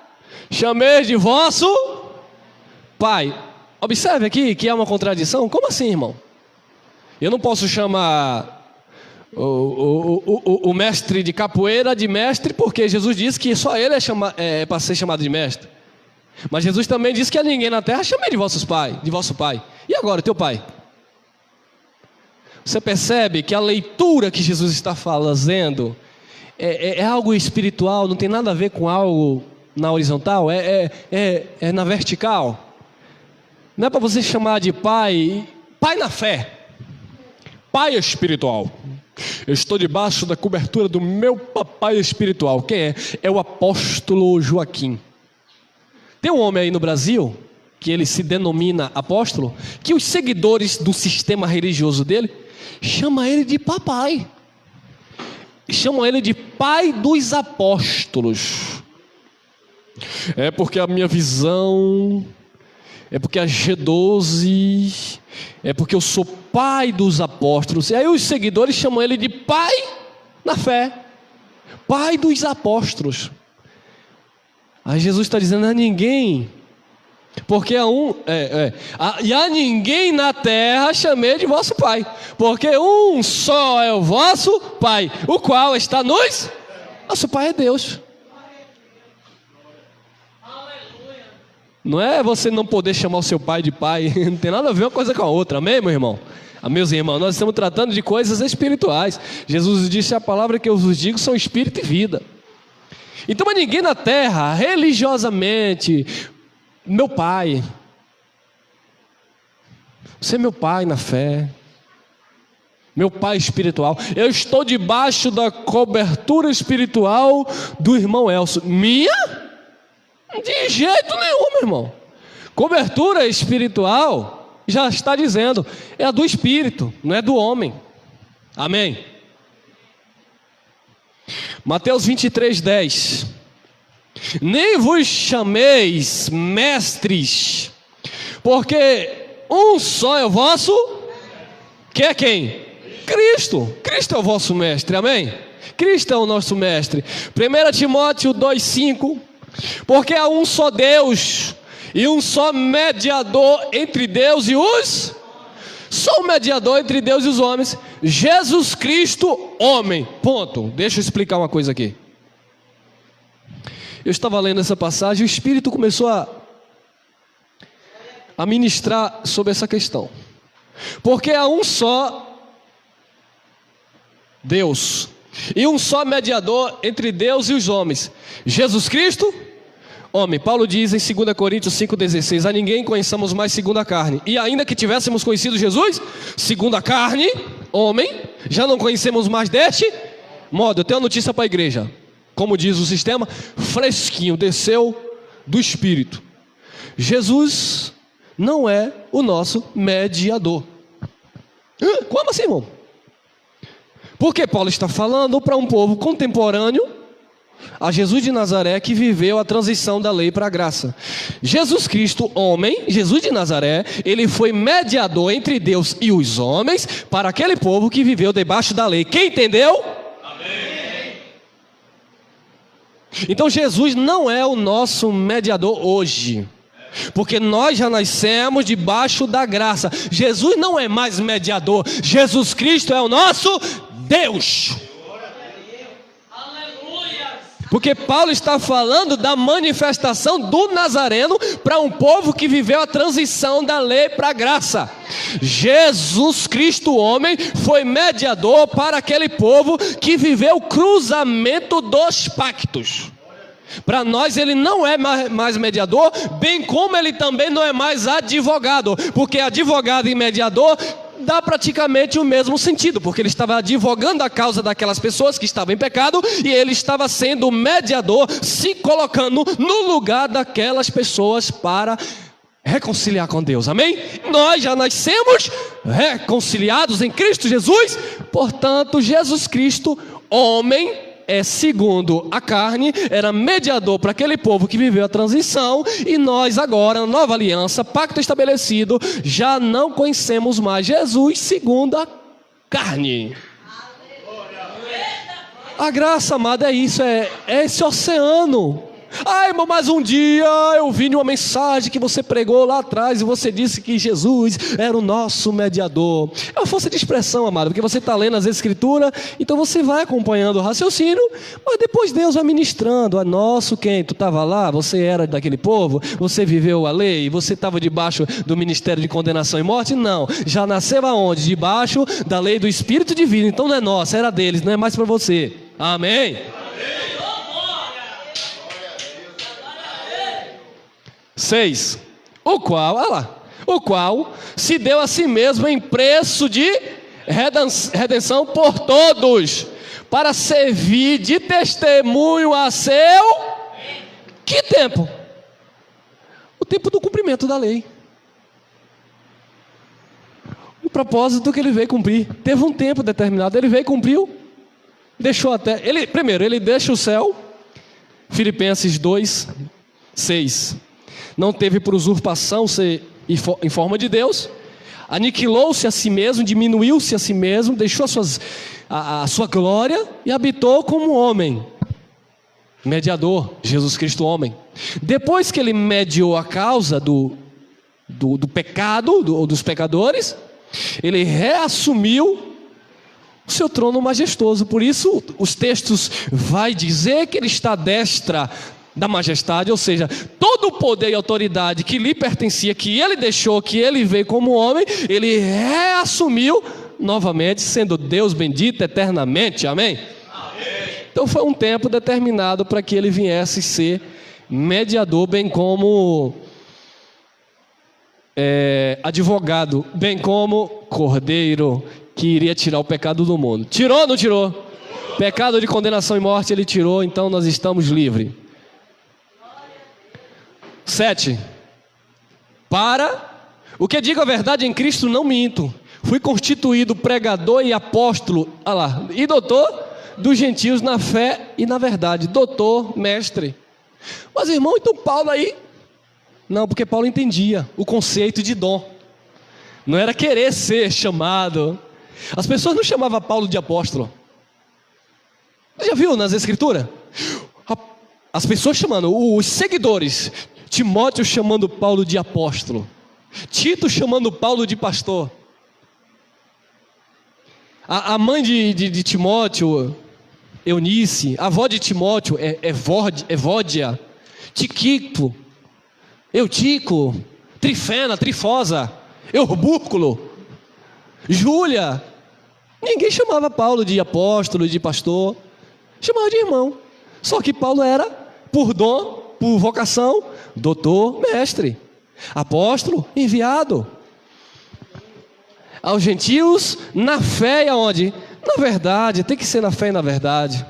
chameis de vosso Pai. Observe aqui que há uma contradição. Como assim, irmão? Eu não posso chamar o mestre de capoeira de mestre, porque Jesus disse que só ele é para ser chamado de mestre. Mas Jesus também disse que a ninguém na terra chamei de vosso pai. E agora, teu pai? Você percebe que a leitura que Jesus está fazendo é algo espiritual, não tem nada a ver com algo na horizontal, é na vertical. Não é para você chamar de pai na fé, pai espiritual. Eu estou debaixo da cobertura do meu papai espiritual. Quem é? É o apóstolo Joaquim. Tem um homem aí no Brasil, que ele se denomina apóstolo, que os seguidores do sistema religioso dele chamam ele de papai. Chamam ele de pai dos apóstolos. É porque a minha visão, é porque a G12, é porque eu sou pai dos apóstolos. E aí os seguidores chamam ele de pai na fé. Pai dos apóstolos. Aí Jesus está dizendo a ninguém, porque a ninguém na terra chamei de vosso Pai, porque um só é o vosso Pai, o qual está nos... Nosso Pai é Deus. Não é você não poder chamar o seu pai de pai, não tem nada a ver uma coisa com a outra, amém, meu irmão? Meus irmãos, nós estamos tratando de coisas espirituais. Jesus disse: a palavra que eu vos digo são espírito e vida. Então, mas ninguém na terra, religiosamente, meu pai, você é meu pai na fé, meu pai espiritual, eu estou debaixo da cobertura espiritual do irmão Elcio. Minha? De jeito nenhum, meu irmão. Cobertura espiritual, já está dizendo, é a do Espírito, não é do homem. Amém? Mateus 23:10. Nem vos chameis mestres, porque um só é o vosso, que é quem? Cristo. Cristo é o vosso mestre, amém? Cristo é o nosso mestre. 1 Timóteo 2:5. Porque há um só Deus e um só mediador entre Deus e os... Só um mediador entre Deus e os homens, Jesus Cristo, homem. Ponto. Deixa eu explicar uma coisa aqui. Eu estava lendo essa passagem e o Espírito começou a ministrar sobre essa questão. Porque há um só Deus e um só mediador entre Deus e os homens, Jesus Cristo, homem. Paulo diz em 2 Coríntios 5,16: a ninguém conheçamos mais segundo a carne. E ainda que tivéssemos conhecido Jesus segundo a carne, homem, já não conhecemos mais deste modo. Eu tenho uma notícia para a igreja. Como diz o sistema, fresquinho, desceu do Espírito. Jesus não é o nosso mediador. Como assim, irmão? Porque Paulo está falando para um povo contemporâneo a Jesus de Nazaré, que viveu a transição da lei para a graça. Jesus Cristo, homem, Jesus de Nazaré, ele foi mediador entre Deus e os homens para aquele povo que viveu debaixo da lei. Quem entendeu? Amém. Então Jesus não é o nosso mediador hoje, porque nós já nascemos debaixo da graça. Jesus não é mais mediador. Jesus Cristo é o nosso Deus. Porque Paulo está falando da manifestação do Nazareno para um povo que viveu a transição da lei para a graça. Jesus Cristo, homem, foi mediador para aquele povo que viveu o cruzamento dos pactos. Para nós ele não é mais mediador, bem como ele também não é mais advogado, porque advogado e mediador dá praticamente o mesmo sentido, porque ele estava advogando a causa daquelas pessoas que estavam em pecado, e ele estava sendo mediador, se colocando no lugar daquelas pessoas para reconciliar com Deus, amém? Nós já nascemos reconciliados em Cristo Jesus, portanto Jesus Cristo, homem, segundo a carne, era mediador para aquele povo que viveu a transição, e nós agora, na nova aliança, pacto estabelecido, já não conhecemos mais Jesus segundo a carne. A graça, amada, é isso, é esse oceano. Ah, irmão, mas um dia eu vi uma mensagem que você pregou lá atrás e você disse que Jesus era o nosso mediador. É uma força de expressão, amado, porque você está lendo as escrituras, então você vai acompanhando o raciocínio, mas depois Deus vai ministrando. A nosso quem? Tu estava lá, você era daquele povo, você viveu a lei, você estava debaixo do ministério de condenação e morte? Não, já nasceu aonde? Debaixo da lei do Espírito Divino, então não é nossa, era deles, não é mais para você. Amém? 6, o qual se deu a si mesmo em preço de redenção por todos, para servir de testemunho a seu... Que tempo? O tempo do cumprimento da lei. O propósito que ele veio cumprir. Teve um tempo determinado, ele veio, cumpriu, deixou até... Primeiro, ele deixa o céu, Filipenses 2:6. Não teve por usurpação ser em forma de Deus. aniquilou-se a si mesmo, diminuiu-se a si mesmo, deixou a sua glória e habitou como homem. Mediador, Jesus Cristo homem. Depois que ele mediou a causa do pecado, dos pecadores, ele reassumiu o seu trono majestoso. Por isso os textos vai dizer que ele está à destra da majestade, ou seja, todo o poder e autoridade que lhe pertencia, que ele deixou, que ele veio como homem, ele reassumiu novamente, sendo Deus bendito eternamente. Amém? Então foi um tempo determinado para que ele viesse ser mediador, bem como advogado, bem como cordeiro que iria tirar o pecado do mundo. Tirou ou não tirou? Pecado de condenação e morte ele tirou, então nós estamos livres. 7. Para o que digo a verdade em Cristo não minto. Fui constituído pregador e apóstolo, e doutor dos gentios na fé e na verdade. Doutor, mestre. Mas irmão, então Paulo aí? Não, porque Paulo entendia o conceito de dom. Não era querer ser chamado. As pessoas não chamavam Paulo de apóstolo. Você já viu nas escrituras? As pessoas chamando, os seguidores, Timóteo chamando Paulo de apóstolo, Tito chamando Paulo de pastor. A mãe de Timóteo, Eunice, a avó de Timóteo, Evódia, Tiquito, Eutico, Trifena, Trifosa, Eubúrculo, Júlia. Ninguém chamava Paulo de apóstolo, de pastor, chamava de irmão. Só que Paulo era, por dom, por vocação, doutor, mestre, apóstolo, enviado aos gentios na fé e aonde? Na verdade, tem que ser na fé e na verdade.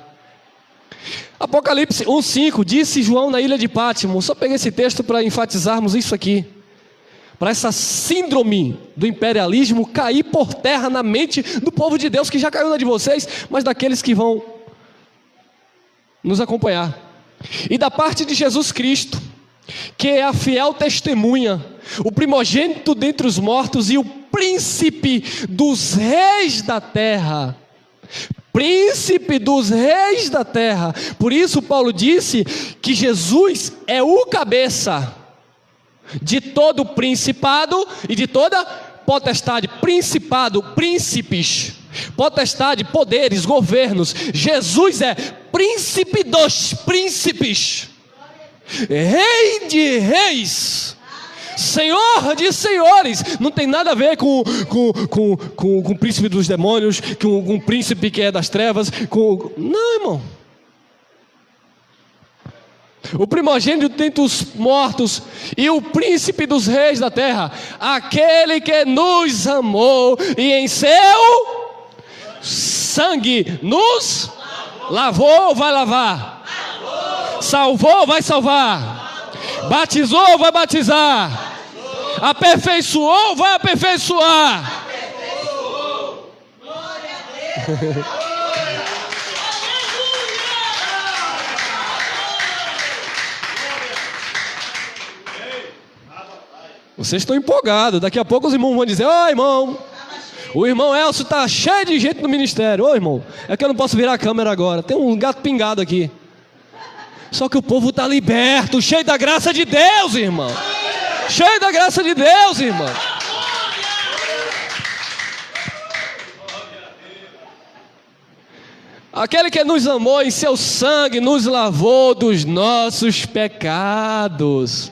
Apocalipse 1:5, disse João na ilha de Pátimo. Só peguei esse texto para enfatizarmos isso aqui, para essa síndrome do imperialismo cair por terra na mente do povo de Deus, que já caiu na de vocês, mas daqueles que vão nos acompanhar. E da parte de Jesus Cristo, que é a fiel testemunha, o primogênito dentre os mortos e o príncipe dos reis da terra. Príncipe dos reis da terra. Por isso Paulo disse que Jesus é o cabeça de todo principado e de toda potestade. Principado, príncipes, potestade, poderes, governos. Jesus é príncipe dos príncipes, rei de reis, Senhor de senhores. Não tem nada a ver com o príncipe dos demônios, com o príncipe que é das trevas, não, irmão. O primogênito dentre os mortos e o príncipe dos reis da terra, aquele que nos amou e em seu sangue nos lavou, vai lavar, salvou, vai salvar, batizou, vai batizar, aperfeiçoou, vai aperfeiçoar. Vocês estão empolgados. Daqui a pouco os irmãos vão dizer: ô irmão, o irmão Elcio está cheio de gente no ministério. Ô irmão, é que eu não posso virar a câmera agora, tem um gato pingado aqui. Só que o povo está liberto, cheio da graça de Deus, irmão. Cheio da graça de Deus, irmão. Aquele que nos amou em seu sangue nos lavou dos nossos pecados.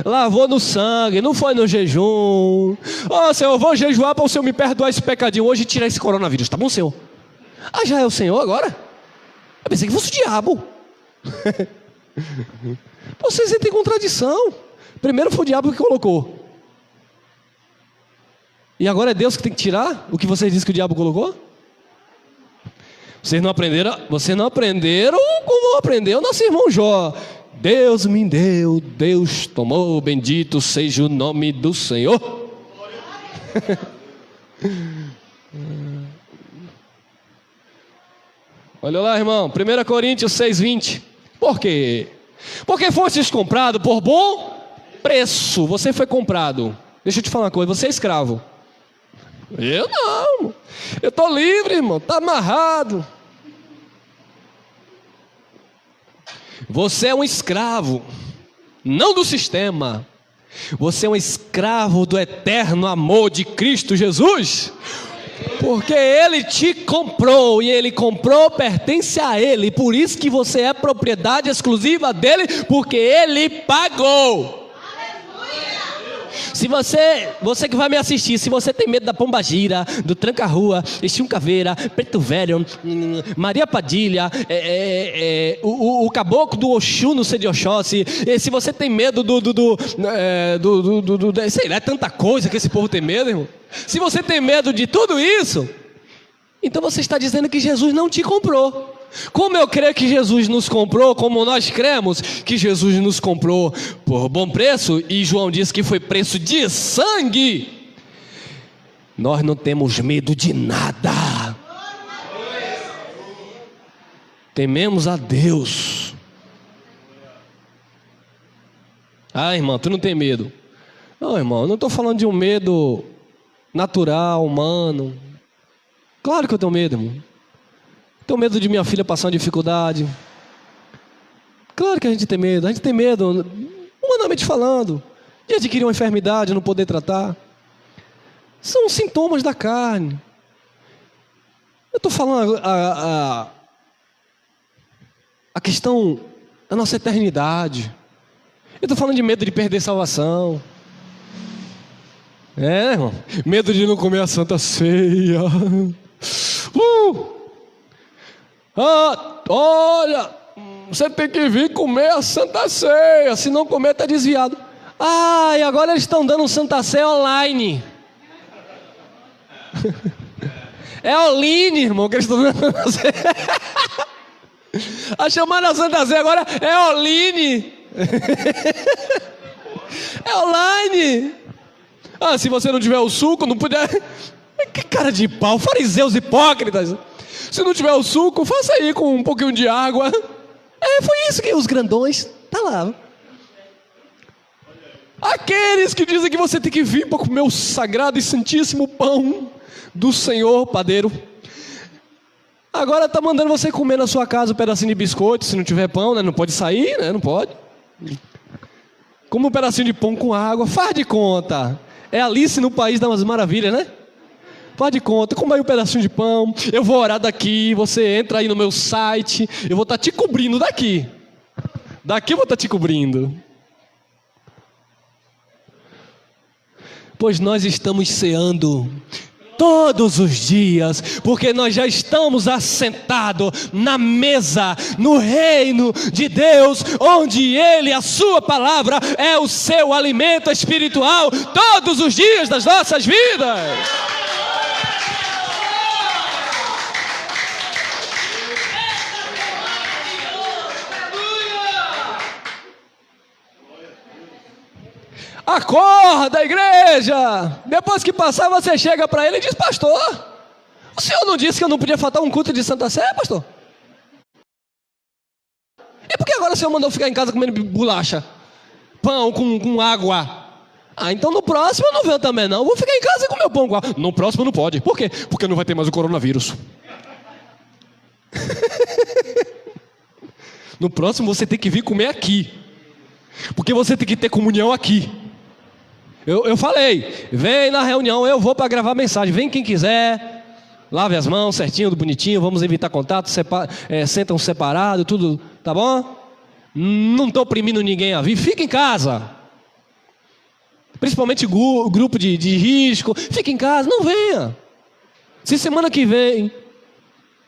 Lavou no sangue, não foi no jejum. Ó, Senhor, eu vou jejuar para o Senhor me perdoar esse pecadinho hoje e tirar esse coronavírus, tá bom, Senhor? Ah, já é o Senhor agora? Eu pensei que fosse o diabo. Vocês entram em contradição. Primeiro foi o diabo que colocou, e agora é Deus que tem que tirar o que vocês dizem que o diabo colocou? Vocês não aprenderam como aprendeu nosso irmão Jó. Deus me deu, Deus tomou, bendito seja o nome do Senhor. Olha lá, irmão, 1 Coríntios 6:20. Por quê? Porque fostes comprado por bom preço. Você foi comprado. Deixa eu te falar uma coisa, você é escravo. Eu não. Eu estou livre, irmão. Está amarrado. Você é um escravo, não do sistema. Você é um escravo do eterno amor de Cristo Jesus. Porque Ele te comprou, e Ele comprou, pertence a Ele. Por isso que você é propriedade exclusiva dEle, porque Ele pagou. Se você que vai me assistir, se você tem medo da pombagira, do tranca-rua, Exu Caveira, Preto Velho, Maria Padilha, o caboclo do Oxu no Sede Oxóssi, se você tem medo sei lá, é tanta coisa que esse povo tem medo, irmão. Se você tem medo de tudo isso, então você está dizendo que Jesus não te comprou. Como eu creio que Jesus nos comprou, como nós cremos que Jesus nos comprou por bom preço, e João disse que foi preço de sangue, nós não temos medo de nada. Tememos a Deus. Ah, irmão, tu não tem medo? Não, irmão, eu não estou falando de um medo natural, humano. Claro que eu tenho medo, irmão. Tenho medo de minha filha passar uma dificuldade. Claro que a gente tem medo. A gente tem medo, humanamente falando, de adquirir uma enfermidade, não poder tratar. São sintomas da carne. Eu estou falando a questão da nossa eternidade. Eu estou falando de medo de perder salvação. Irmão, medo de não comer a Santa Ceia. Olha, você tem que vir comer a Santa Ceia, se não comer está desviado. E agora eles estão dando Santa Ceia online. É online, irmão, que eles estão dando. A chamada Santa Ceia agora é online. É online. Se você não tiver o suco, não puder. Que cara de pau, fariseus hipócritas. Se não tiver o suco, faça aí com um pouquinho de água. Foi isso que os grandões, tá lá. Aqueles que dizem que você tem que vir para comer o sagrado e santíssimo pão do Senhor padeiro, agora tá mandando você comer na sua casa um pedacinho de biscoito. Se não tiver pão, né? Não pode sair, né? Não pode. Como um pedacinho de pão com água, faz de conta. É Alice no País das Maravilhas, né? Faz de conta, como aí um pedacinho de pão. Eu vou orar daqui, você entra aí no meu site, eu vou estar te cobrindo daqui. Daqui eu vou estar te cobrindo. Pois nós estamos ceando todos os dias, porque nós já estamos assentados na mesa, no reino de Deus, onde Ele, a sua palavra, é o seu alimento espiritual, todos os dias das nossas vidas. Acorda, igreja! Depois que passar, você chega para ele e diz: pastor, o senhor não disse que eu não podia faltar um culto de Santa Ceia, pastor? E por que agora o senhor mandou ficar em casa comendo bolacha? Pão com água? Então no próximo eu não venho também não. Eu vou ficar em casa e comer o pão com água. No próximo não pode. Por quê? Porque não vai ter mais o coronavírus. No próximo você tem que vir comer aqui. Porque você tem que ter comunhão aqui. Eu falei, vem na reunião, eu vou para gravar mensagem. Vem quem quiser, lave as mãos certinho, bonitinho. Vamos evitar contato, sentam separado, tudo, tá bom? Não estou oprimindo ninguém a vir, fica em casa. Principalmente grupo de risco, fica em casa, não venha. Se semana que vem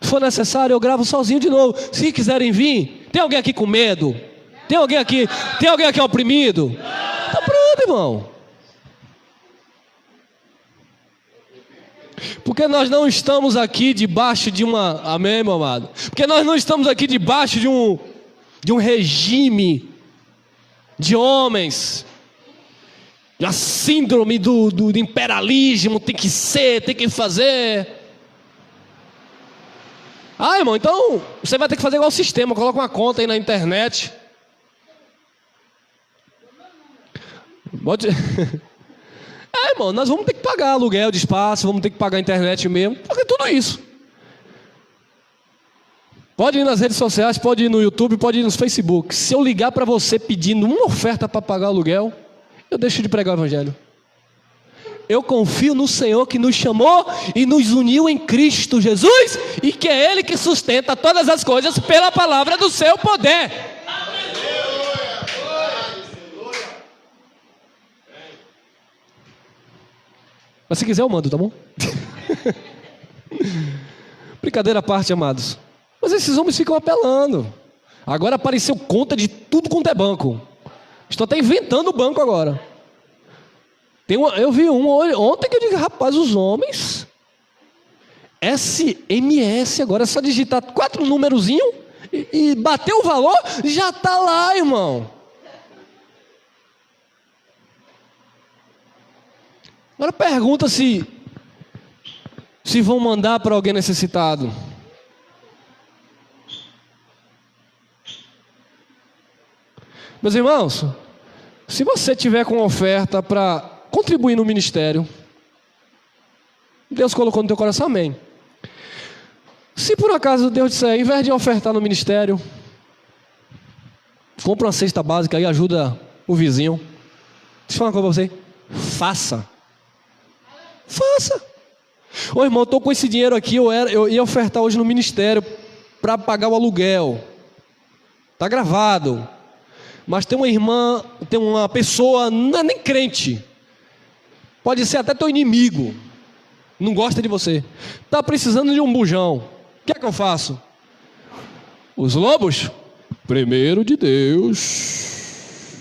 for necessário, eu gravo sozinho de novo. Se quiserem vir, tem alguém aqui com medo? Tem alguém aqui oprimido? Tá pronto, irmão. Porque nós não estamos aqui debaixo de uma... Amém, meu amado? Porque nós não estamos aqui debaixo de um regime de homens, de uma síndrome do imperialismo, tem que ser, tem que fazer. Irmão, então você vai ter que fazer igual o sistema, coloca uma conta aí na internet. Irmão, nós vamos ter que pagar aluguel de espaço, vamos ter que pagar a internet mesmo, porque tudo isso. Pode ir nas redes sociais, pode ir no YouTube, pode ir no Facebook. Se eu ligar para você pedindo uma oferta para pagar aluguel, eu deixo de pregar o evangelho. Eu confio no Senhor que nos chamou e nos uniu em Cristo Jesus, e que é Ele que sustenta todas as coisas pela palavra do seu poder. Mas se quiser eu mando, tá bom? Brincadeira à parte, amados. Mas esses homens ficam apelando. Agora apareceu conta de tudo quanto é banco. Estou até inventando o banco agora. Eu vi um ontem que eu digo, rapaz, os homens, SMS, agora é só digitar 4 numerozinhos e bater o valor, já está lá, irmão. Agora pergunta se vão mandar para alguém necessitado. Meus irmãos, se você tiver com oferta para contribuir no ministério, Deus colocou no teu coração, amém. Se por acaso Deus disser, ao invés de ofertar no ministério, compra uma cesta básica e ajuda o vizinho. Deixa eu falar uma coisa para você. Faça. Ô irmão, eu estou com esse dinheiro aqui, eu ia ofertar hoje no ministério para pagar o aluguel. Está gravado. Mas tem uma irmã, tem uma pessoa, não é nem crente, pode ser até teu inimigo, não gosta de você, está precisando de um bujão. O que é que eu faço? Os lobos? Primeiro de Deus.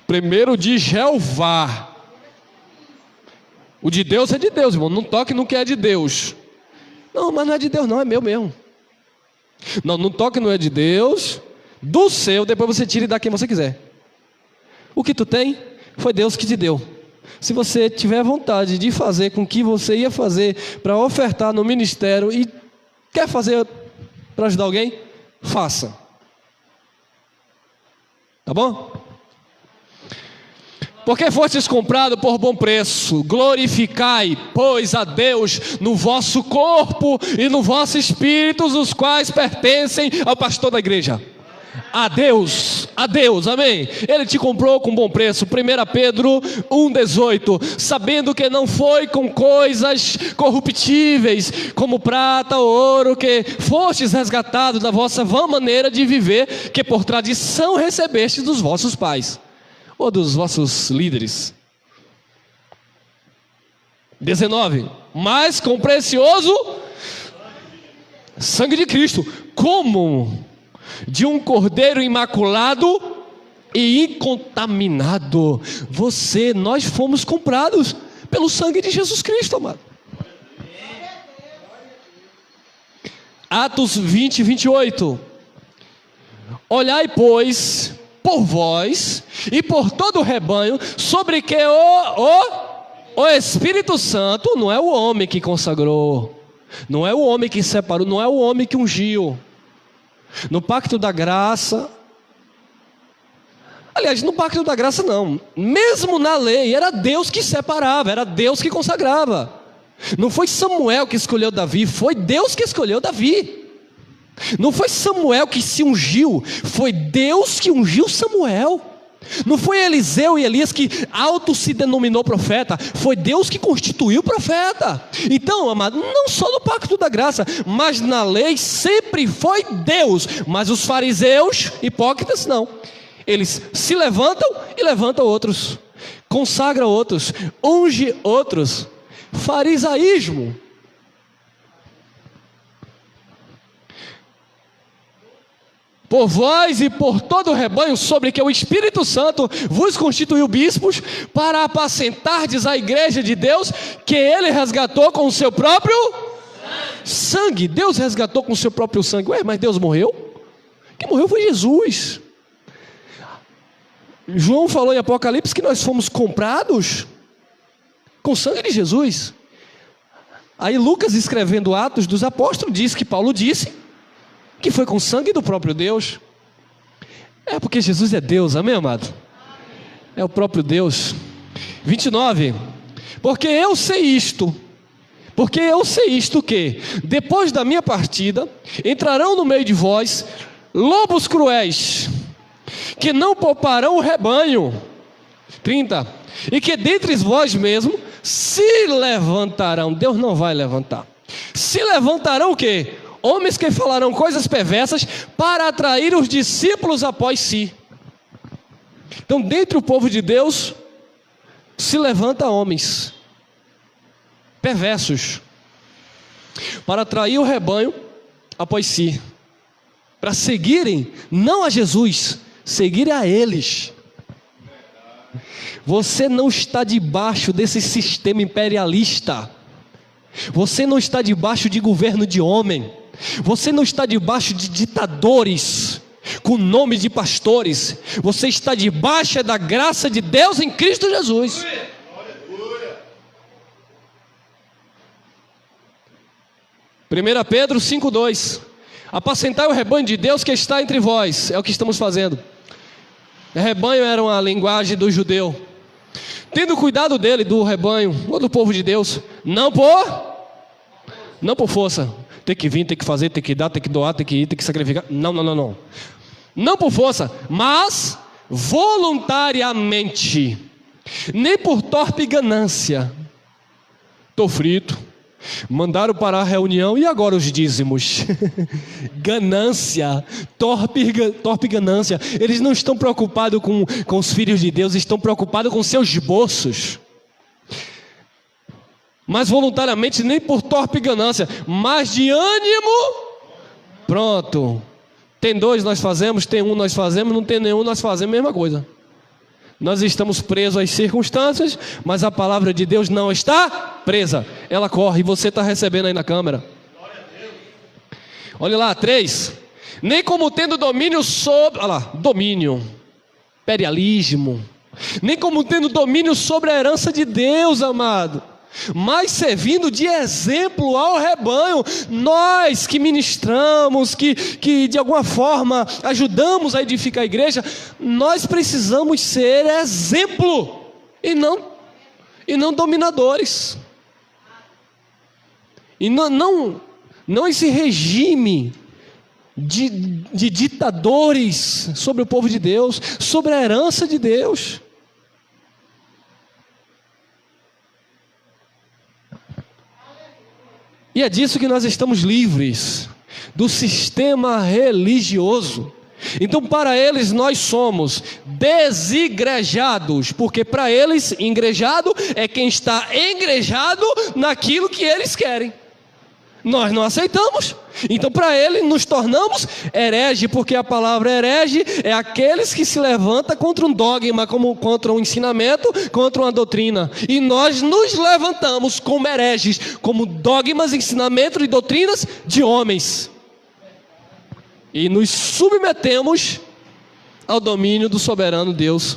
Primeiro de Jeová. O de Deus é de Deus, irmão. Não toque no que é de Deus. Não, mas não é de Deus não, é meu mesmo. Não toque, não é de Deus. Do seu, depois você tira e dá quem você quiser. O que tu tem, foi Deus que te deu. Se você tiver vontade de fazer com que você ia fazer para ofertar no ministério e quer fazer para ajudar alguém, faça. Tá bom? Porque fostes comprado por bom preço, glorificai, pois, a Deus no vosso corpo e no vosso espírito, os quais pertencem ao pastor da igreja. A Deus, amém. Ele te comprou com bom preço. 1 Pedro 1,18. Sabendo que não foi com coisas corruptíveis, como prata ou ouro, que fostes resgatados da vossa vã maneira de viver, que por tradição recebestes dos vossos pais ou dos vossos líderes. 19. Mas com precioso sangue de Cristo, como de um cordeiro imaculado e incontaminado. Nós fomos comprados pelo sangue de Jesus Cristo, amado. Atos 20, 28. Olhai, pois, por vós e por todo o rebanho, sobre que o Espírito Santo, não é o homem que consagrou, não é o homem que separou, não é o homem que ungiu. No pacto da graça, aliás, no pacto da graça não, mesmo na lei, era Deus que separava, era Deus que consagrava. Não foi Samuel que escolheu Davi, foi Deus que escolheu Davi. Não foi Samuel que se ungiu, foi Deus que ungiu Samuel. Não foi Eliseu e Elias que auto se denominou profeta, foi Deus que constituiu profeta. Então, amado, não só no pacto da graça, mas na lei sempre foi Deus. Mas os fariseus, hipócritas, não. Eles se levantam e levantam outros, consagram outros, unge outros. Farisaísmo. Por vós e por todo o rebanho, sobre que o Espírito Santo vos constituiu bispos, para apacentardes a igreja de Deus, que Ele resgatou com o seu próprio sangue. Deus resgatou com o seu próprio sangue. Ué, mas Deus morreu? Quem morreu foi Jesus. João falou em Apocalipse que nós fomos comprados com o sangue de Jesus. Aí Lucas, escrevendo Atos dos Apóstolos, diz que Paulo disse que foi com o sangue do próprio Deus. É porque Jesus é Deus, amém, amado? É o próprio Deus. 29. Porque eu sei isto que, depois da minha partida, entrarão no meio de vós lobos cruéis, que não pouparão o rebanho. 30. E que dentre vós mesmo se levantarão. Deus não vai levantar. Se levantarão o quê? Homens que falarão coisas perversas para atrair os discípulos após si. Então, dentre o povo de Deus, se levanta homens perversos para atrair o rebanho após si, para seguirem não a Jesus, seguirem a eles. Você não está debaixo desse sistema imperialista. Você não está debaixo de governo de homem. Você não está debaixo de ditadores com nome de pastores. Você está debaixo da graça de Deus em Cristo Jesus. 1 Pedro 5,2. Apacentai o rebanho de Deus que está entre vós. É o que estamos fazendo. Rebanho era uma linguagem do judeu. Tendo cuidado dele, do rebanho, ou do povo de Deus, não por força. Tem que vir, tem que fazer, tem que dar, tem que doar, tem que ir, tem que sacrificar. Não. Não por força, mas voluntariamente. Nem por torpe ganância. Estou frito. Mandaram parar a reunião e agora os dízimos. Ganância, torpe ganância. Eles não estão preocupados com os filhos de Deus, estão preocupados com seus bolsos. Mas voluntariamente, nem por torpe ganância, mas de ânimo. Pronto. Tem dois nós fazemos, tem um nós fazemos, não tem nenhum nós fazemos a mesma coisa. Nós estamos presos às circunstâncias, mas a palavra de Deus não está presa. Ela corre e você está recebendo aí na câmera. Olha lá, 3. Nem como tendo domínio sobre... Olha lá, domínio. Imperialismo. Nem como tendo domínio sobre a herança de Deus, amado. Mas servindo de exemplo ao rebanho. Nós que ministramos, que de alguma forma ajudamos a edificar a igreja, nós precisamos ser exemplo e não dominadores. E não esse regime de ditadores sobre o povo de Deus, sobre a herança de Deus. E é disso que nós estamos livres, do sistema religioso. Então, para eles, nós somos desigrejados, porque para eles, engrejado é quem está engrejado naquilo que eles querem. Nós não aceitamos. Então, para eles, nos tornamos herege, porque a palavra herege é aqueles que se levantam contra um dogma, como contra um ensinamento, contra uma doutrina. E nós nos levantamos como hereges, como dogmas, ensinamentos e doutrinas de homens. E nos submetemos ao domínio do soberano Deus,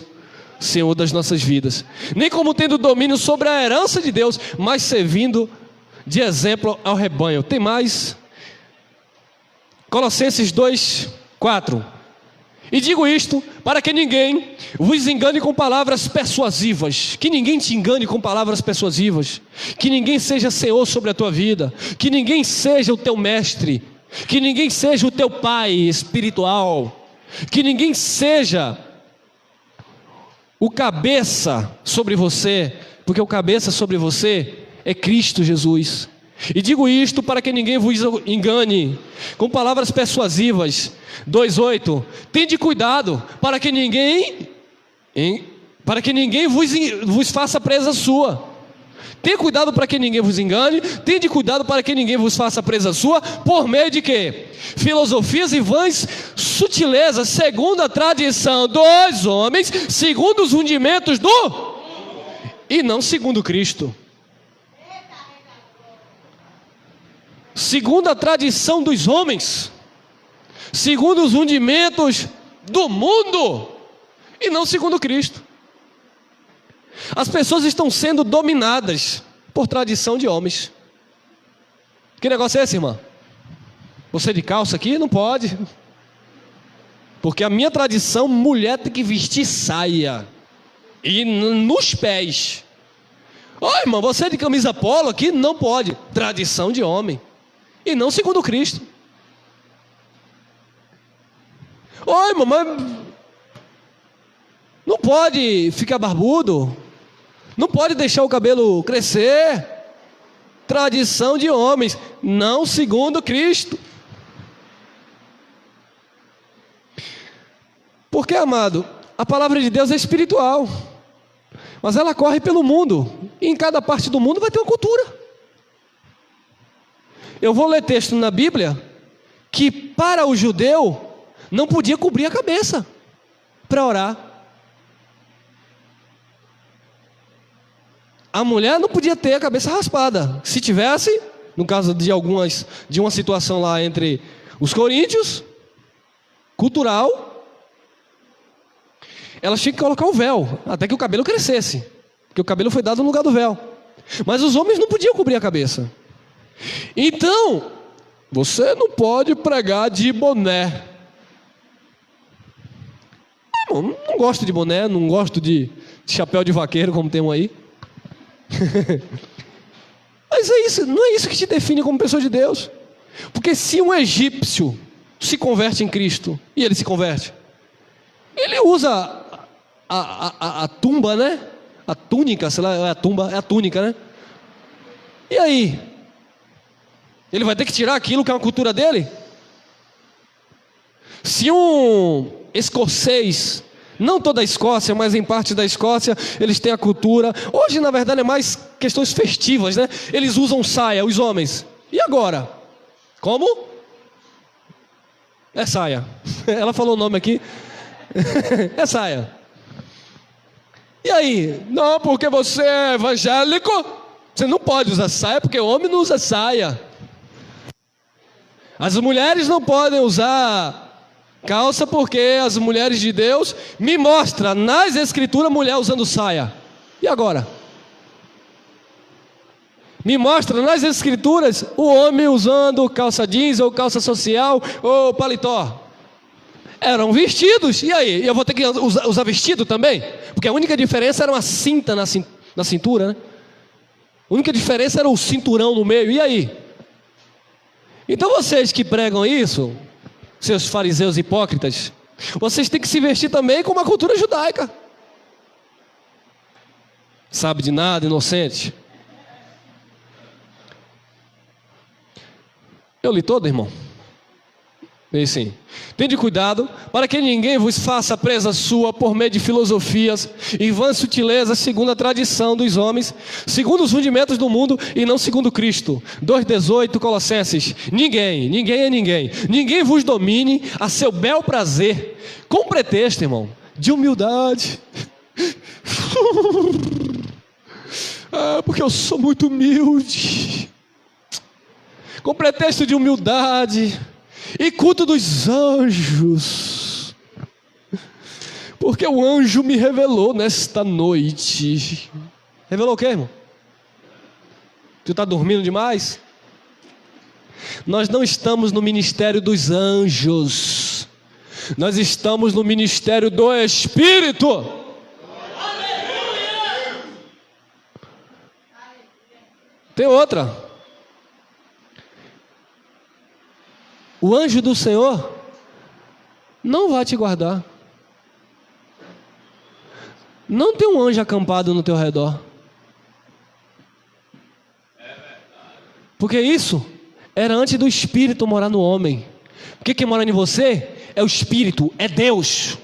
Senhor das nossas vidas. Nem como tendo domínio sobre a herança de Deus, mas servindo de exemplo ao rebanho. Tem mais? Colossenses 2:4. E digo isto para que ninguém vos engane com palavras persuasivas. Que ninguém te engane com palavras persuasivas. Que ninguém seja senhor sobre a tua vida. Que ninguém seja o teu mestre. Que ninguém seja o teu pai espiritual. Que ninguém seja o cabeça sobre você. Porque o cabeça sobre você é Cristo Jesus. E digo isto para que ninguém vos engane com palavras persuasivas. 2:8. Tende cuidado para que ninguém vos faça presa sua. Tenha cuidado para que ninguém vos engane. Tende cuidado para que ninguém vos faça presa sua. Por meio de quê? Filosofias e vãs sutilezas, segundo a tradição dos homens, segundo os rudimentos e não segundo Cristo. Segundo a tradição dos homens, segundo os rudimentos do mundo, e não segundo Cristo. As pessoas estão sendo dominadas por tradição de homens. Que negócio é esse, irmã? Você de calça aqui? Não pode. Porque a minha tradição, mulher tem que vestir saia. E nos pés. Ó, irmão, você de camisa polo aqui não pode. Tradição de homem. E não segundo Cristo. Ó, irmão, mas não pode ficar barbudo. Não pode deixar o cabelo crescer. Tradição de homens, não segundo Cristo. Porque, amado, a palavra de Deus é espiritual, mas ela corre pelo mundo, e em cada parte do mundo vai ter uma cultura. Eu vou ler texto na Bíblia, que para o judeu, não podia cobrir a cabeça, para orar. A mulher não podia ter a cabeça raspada, se tivesse, no caso de uma situação lá entre os coríntios, cultural, elas tinham que colocar o véu, até que o cabelo crescesse, porque o cabelo foi dado no lugar do véu. Mas os homens não podiam cobrir a cabeça. Então, você não pode pregar de boné. Não gosto de boné, não gosto de chapéu de vaqueiro, como tem um aí. Mas é isso, não é isso que te define como pessoa de Deus. Porque se um egípcio se converte em Cristo, e ele se converte, ele usa a tumba, né? A túnica, sei lá, é a tumba, é a túnica, né? E aí? Ele vai ter que tirar aquilo que é uma cultura dele? Se um escocês, não toda a Escócia, mas em parte da Escócia, eles têm a cultura. Hoje, na verdade, é mais questões festivas, né? Eles usam saia, os homens. E agora? Como? É saia. Ela falou o nome aqui. É saia. E aí? Não, porque você é evangélico, você não pode usar saia, porque o homem não usa saia. As mulheres não podem usar calça, porque as mulheres de Deus me mostram nas escrituras mulher usando saia. E agora? Me mostra nas escrituras o homem usando calça jeans ou calça social ou paletó. Eram vestidos, e aí? Eu vou ter que usar vestido também? Porque a única diferença era uma cinta na cintura, né? A única diferença era o cinturão no meio, e aí? Então vocês que pregam isso, seus fariseus hipócritas, vocês têm que se vestir também com uma cultura judaica. Sabe de nada, inocente. Eu li todo, irmão? E sim. Tende cuidado para que ninguém vos faça presa sua por meio de filosofias e vãs sutilezas, segundo a tradição dos homens, segundo os rudimentos do mundo e não segundo Cristo. 2,18 Colossenses. Ninguém vos domine a seu bel prazer, com pretexto, irmão, de humildade. Porque eu sou muito humilde. Com pretexto de humildade e culto dos anjos, porque o anjo me revelou nesta noite. Revelou o quê, irmão? Tu está dormindo demais? Nós não estamos no ministério dos anjos, nós estamos no ministério do Espírito. Tem outra. O anjo do Senhor não vai te guardar. Não tem um anjo acampado no teu redor. Porque isso era antes do Espírito morar no homem. Porque quem mora em você é o Espírito, é Deus.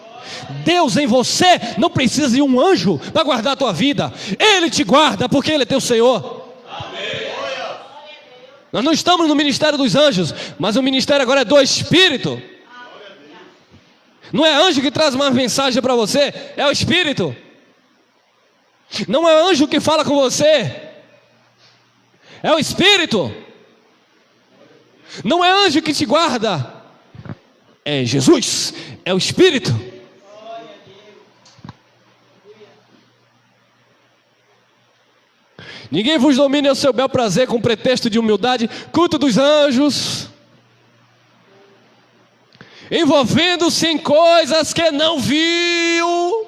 Deus em você não precisa de um anjo para guardar a tua vida. Ele te guarda porque Ele é teu Senhor. Nós não estamos no ministério dos anjos, mas o ministério agora é do Espírito. Não é anjo que traz uma mensagem para você, é o Espírito. Não é anjo que fala com você, é o Espírito. Não é anjo que te guarda, é Jesus, é o Espírito. Ninguém vos domine ao seu bel prazer com pretexto de humildade, culto dos anjos, envolvendo-se em coisas que não viu.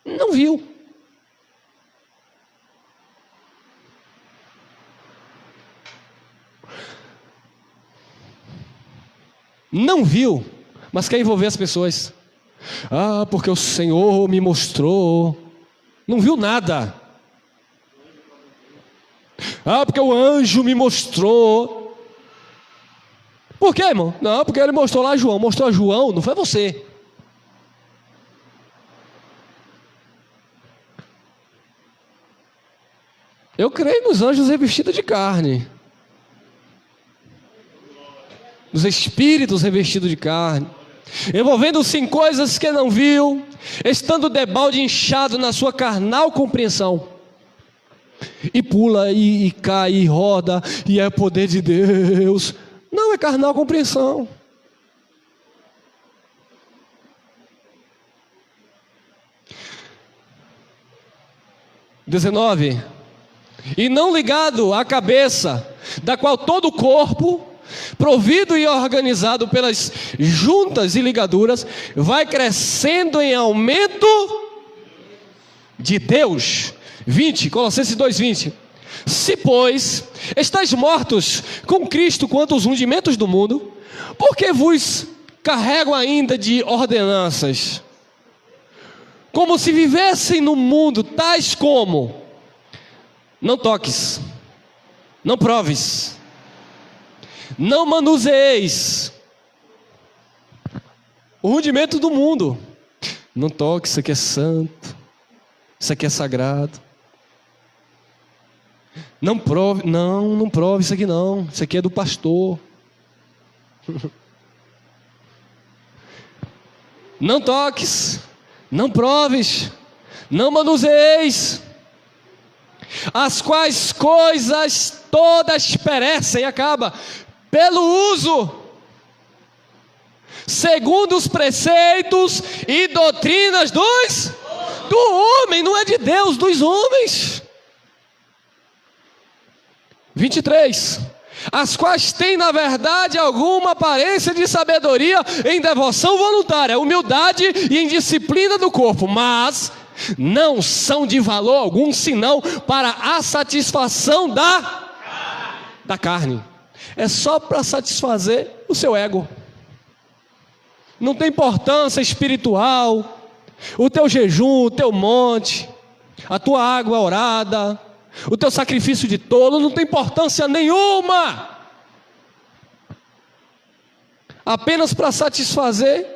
Não viu. Não viu, mas quer envolver as pessoas. Ah, porque o Senhor me mostrou. Não viu nada. Ah, porque o anjo me mostrou. Por quê, irmão? Não, porque ele mostrou lá a João. Mostrou a João, não foi você. Eu creio nos anjos revestidos de carne. Nos espíritos revestidos de carne. Envolvendo-se em coisas que não viu. Estando debalde inchado na sua carnal compreensão. E pula, e cai, e roda. E é o poder de Deus. Não, é carnal compreensão. (19) E não ligado à cabeça, da qual todo o corpo, provido e organizado pelas juntas e ligaduras, vai crescendo em aumento de Deus. 20, Colossenses 2:20. Se, pois, estáis mortos com Cristo quanto aos rudimentos do mundo, por que vos carrego ainda de ordenanças? Como se vivessem no mundo, tais como: não toques, não proves, não manuseeis. O rudimento do mundo. Não toque, isso aqui é santo, isso aqui é sagrado. Não prove, não prove isso aqui não. Isso aqui é do pastor. Não toques, não proves, não manuseeis, as quais coisas todas perecem, acaba, pelo uso, segundo os preceitos e doutrinas do homem, não é de Deus, dos homens. 23. As quais têm na verdade alguma aparência de sabedoria em devoção voluntária, humildade e em disciplina do corpo, mas não são de valor algum senão para a satisfação da carne. É só para satisfazer o seu ego. Não tem importância espiritual o teu jejum, o teu monte, a tua água orada, o teu sacrifício de tolo, não tem importância nenhuma. Apenas para satisfazer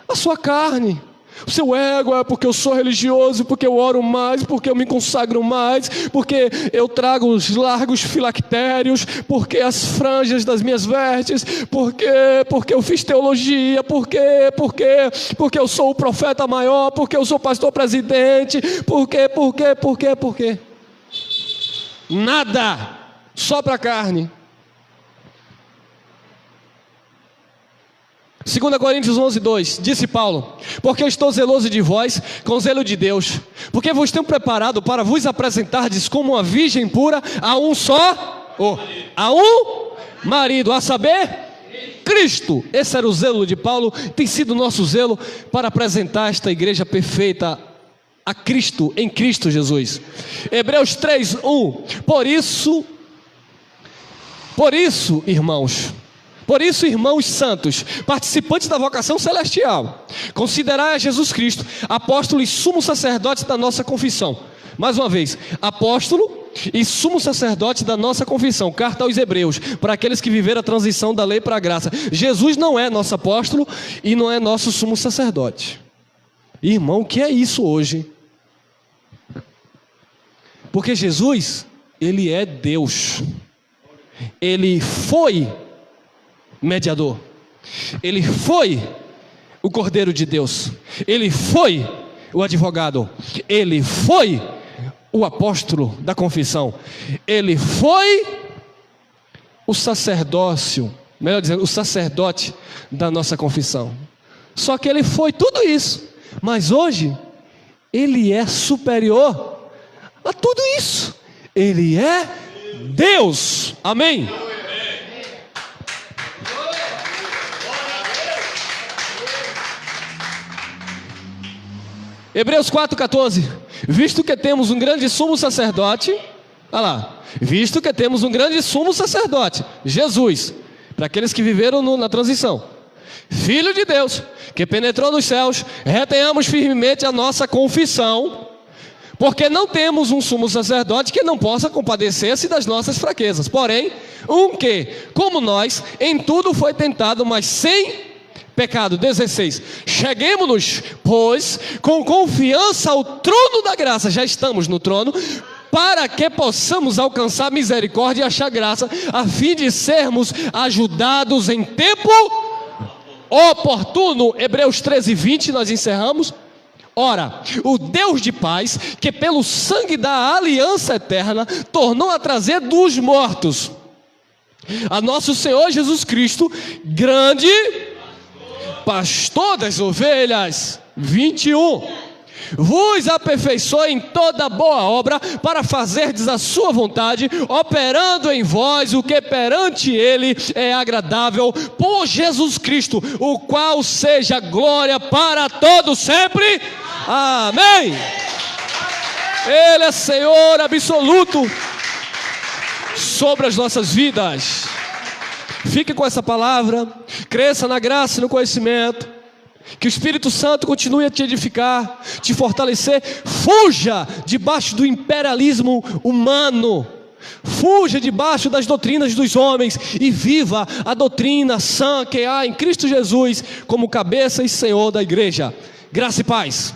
a sua carne, o seu ego. É porque eu sou religioso, porque eu oro mais, porque eu me consagro mais, porque eu trago os largos filactérios, porque as franjas das minhas vestes, porque eu fiz teologia, porque eu sou o profeta maior, porque eu sou pastor presidente, porque nada, só para a carne. 2 Coríntios 11:2, disse Paulo: porque eu estou zeloso de vós com zelo de Deus, porque vos tenho preparado para vos apresentardes como uma virgem pura a um só, a um marido, a saber, Cristo. Esse era o zelo de Paulo, tem sido o nosso zelo para apresentar esta igreja perfeita a Cristo, em Cristo Jesus. Hebreus 3:1. Por isso, irmãos santos, participantes da vocação celestial, considerai a Jesus Cristo apóstolo e sumo sacerdote da nossa confissão. Mais uma vez, apóstolo e sumo sacerdote da nossa confissão. Carta aos Hebreus, para aqueles que viveram a transição da lei para a graça. Jesus não é nosso apóstolo e não é nosso sumo sacerdote. Irmão, o que é isso hoje? Porque Jesus, Ele é Deus. Ele foi mediador. Ele foi o Cordeiro de Deus. Ele foi o advogado. Ele foi o apóstolo da confissão. Ele foi o sacerdócio, melhor dizendo, o sacerdote da nossa confissão. Só que Ele foi tudo isso, mas hoje Ele é superior a tudo isso. Ele é Deus. Amém? Hebreus 4,14. Visto que temos um grande sumo sacerdote, olha lá, visto que temos um grande sumo sacerdote, Jesus, para aqueles que viveram na transição, Filho de Deus, que penetrou nos céus, retenhamos firmemente a nossa confissão, porque não temos um sumo sacerdote que não possa compadecer-se das nossas fraquezas, porém, um que, como nós, em tudo foi tentado, mas sem pecado. 16. Cheguemo-nos, pois, com confiança ao trono da graça, já estamos no trono, para que possamos alcançar misericórdia e achar graça, a fim de sermos ajudados em tempo oportuno. Hebreus 13:20, nós encerramos. Ora, o Deus de paz, que pelo sangue da aliança eterna tornou a trazer dos mortos a nosso Senhor Jesus Cristo, grande pastor das ovelhas. 21. Vos aperfeiçoe em toda boa obra, para fazerdes a sua vontade, operando em vós o que perante ele é agradável, por Jesus Cristo, o qual seja glória para todos sempre. Amém. Ele é Senhor absoluto sobre as nossas vidas. Fique com essa palavra, cresça na graça e no conhecimento, que o Espírito Santo continue a te edificar, te fortalecer. Fuja debaixo do imperialismo humano, fuja debaixo das doutrinas dos homens e viva a doutrina sã que há em Cristo Jesus como cabeça e Senhor da igreja. Graça e paz.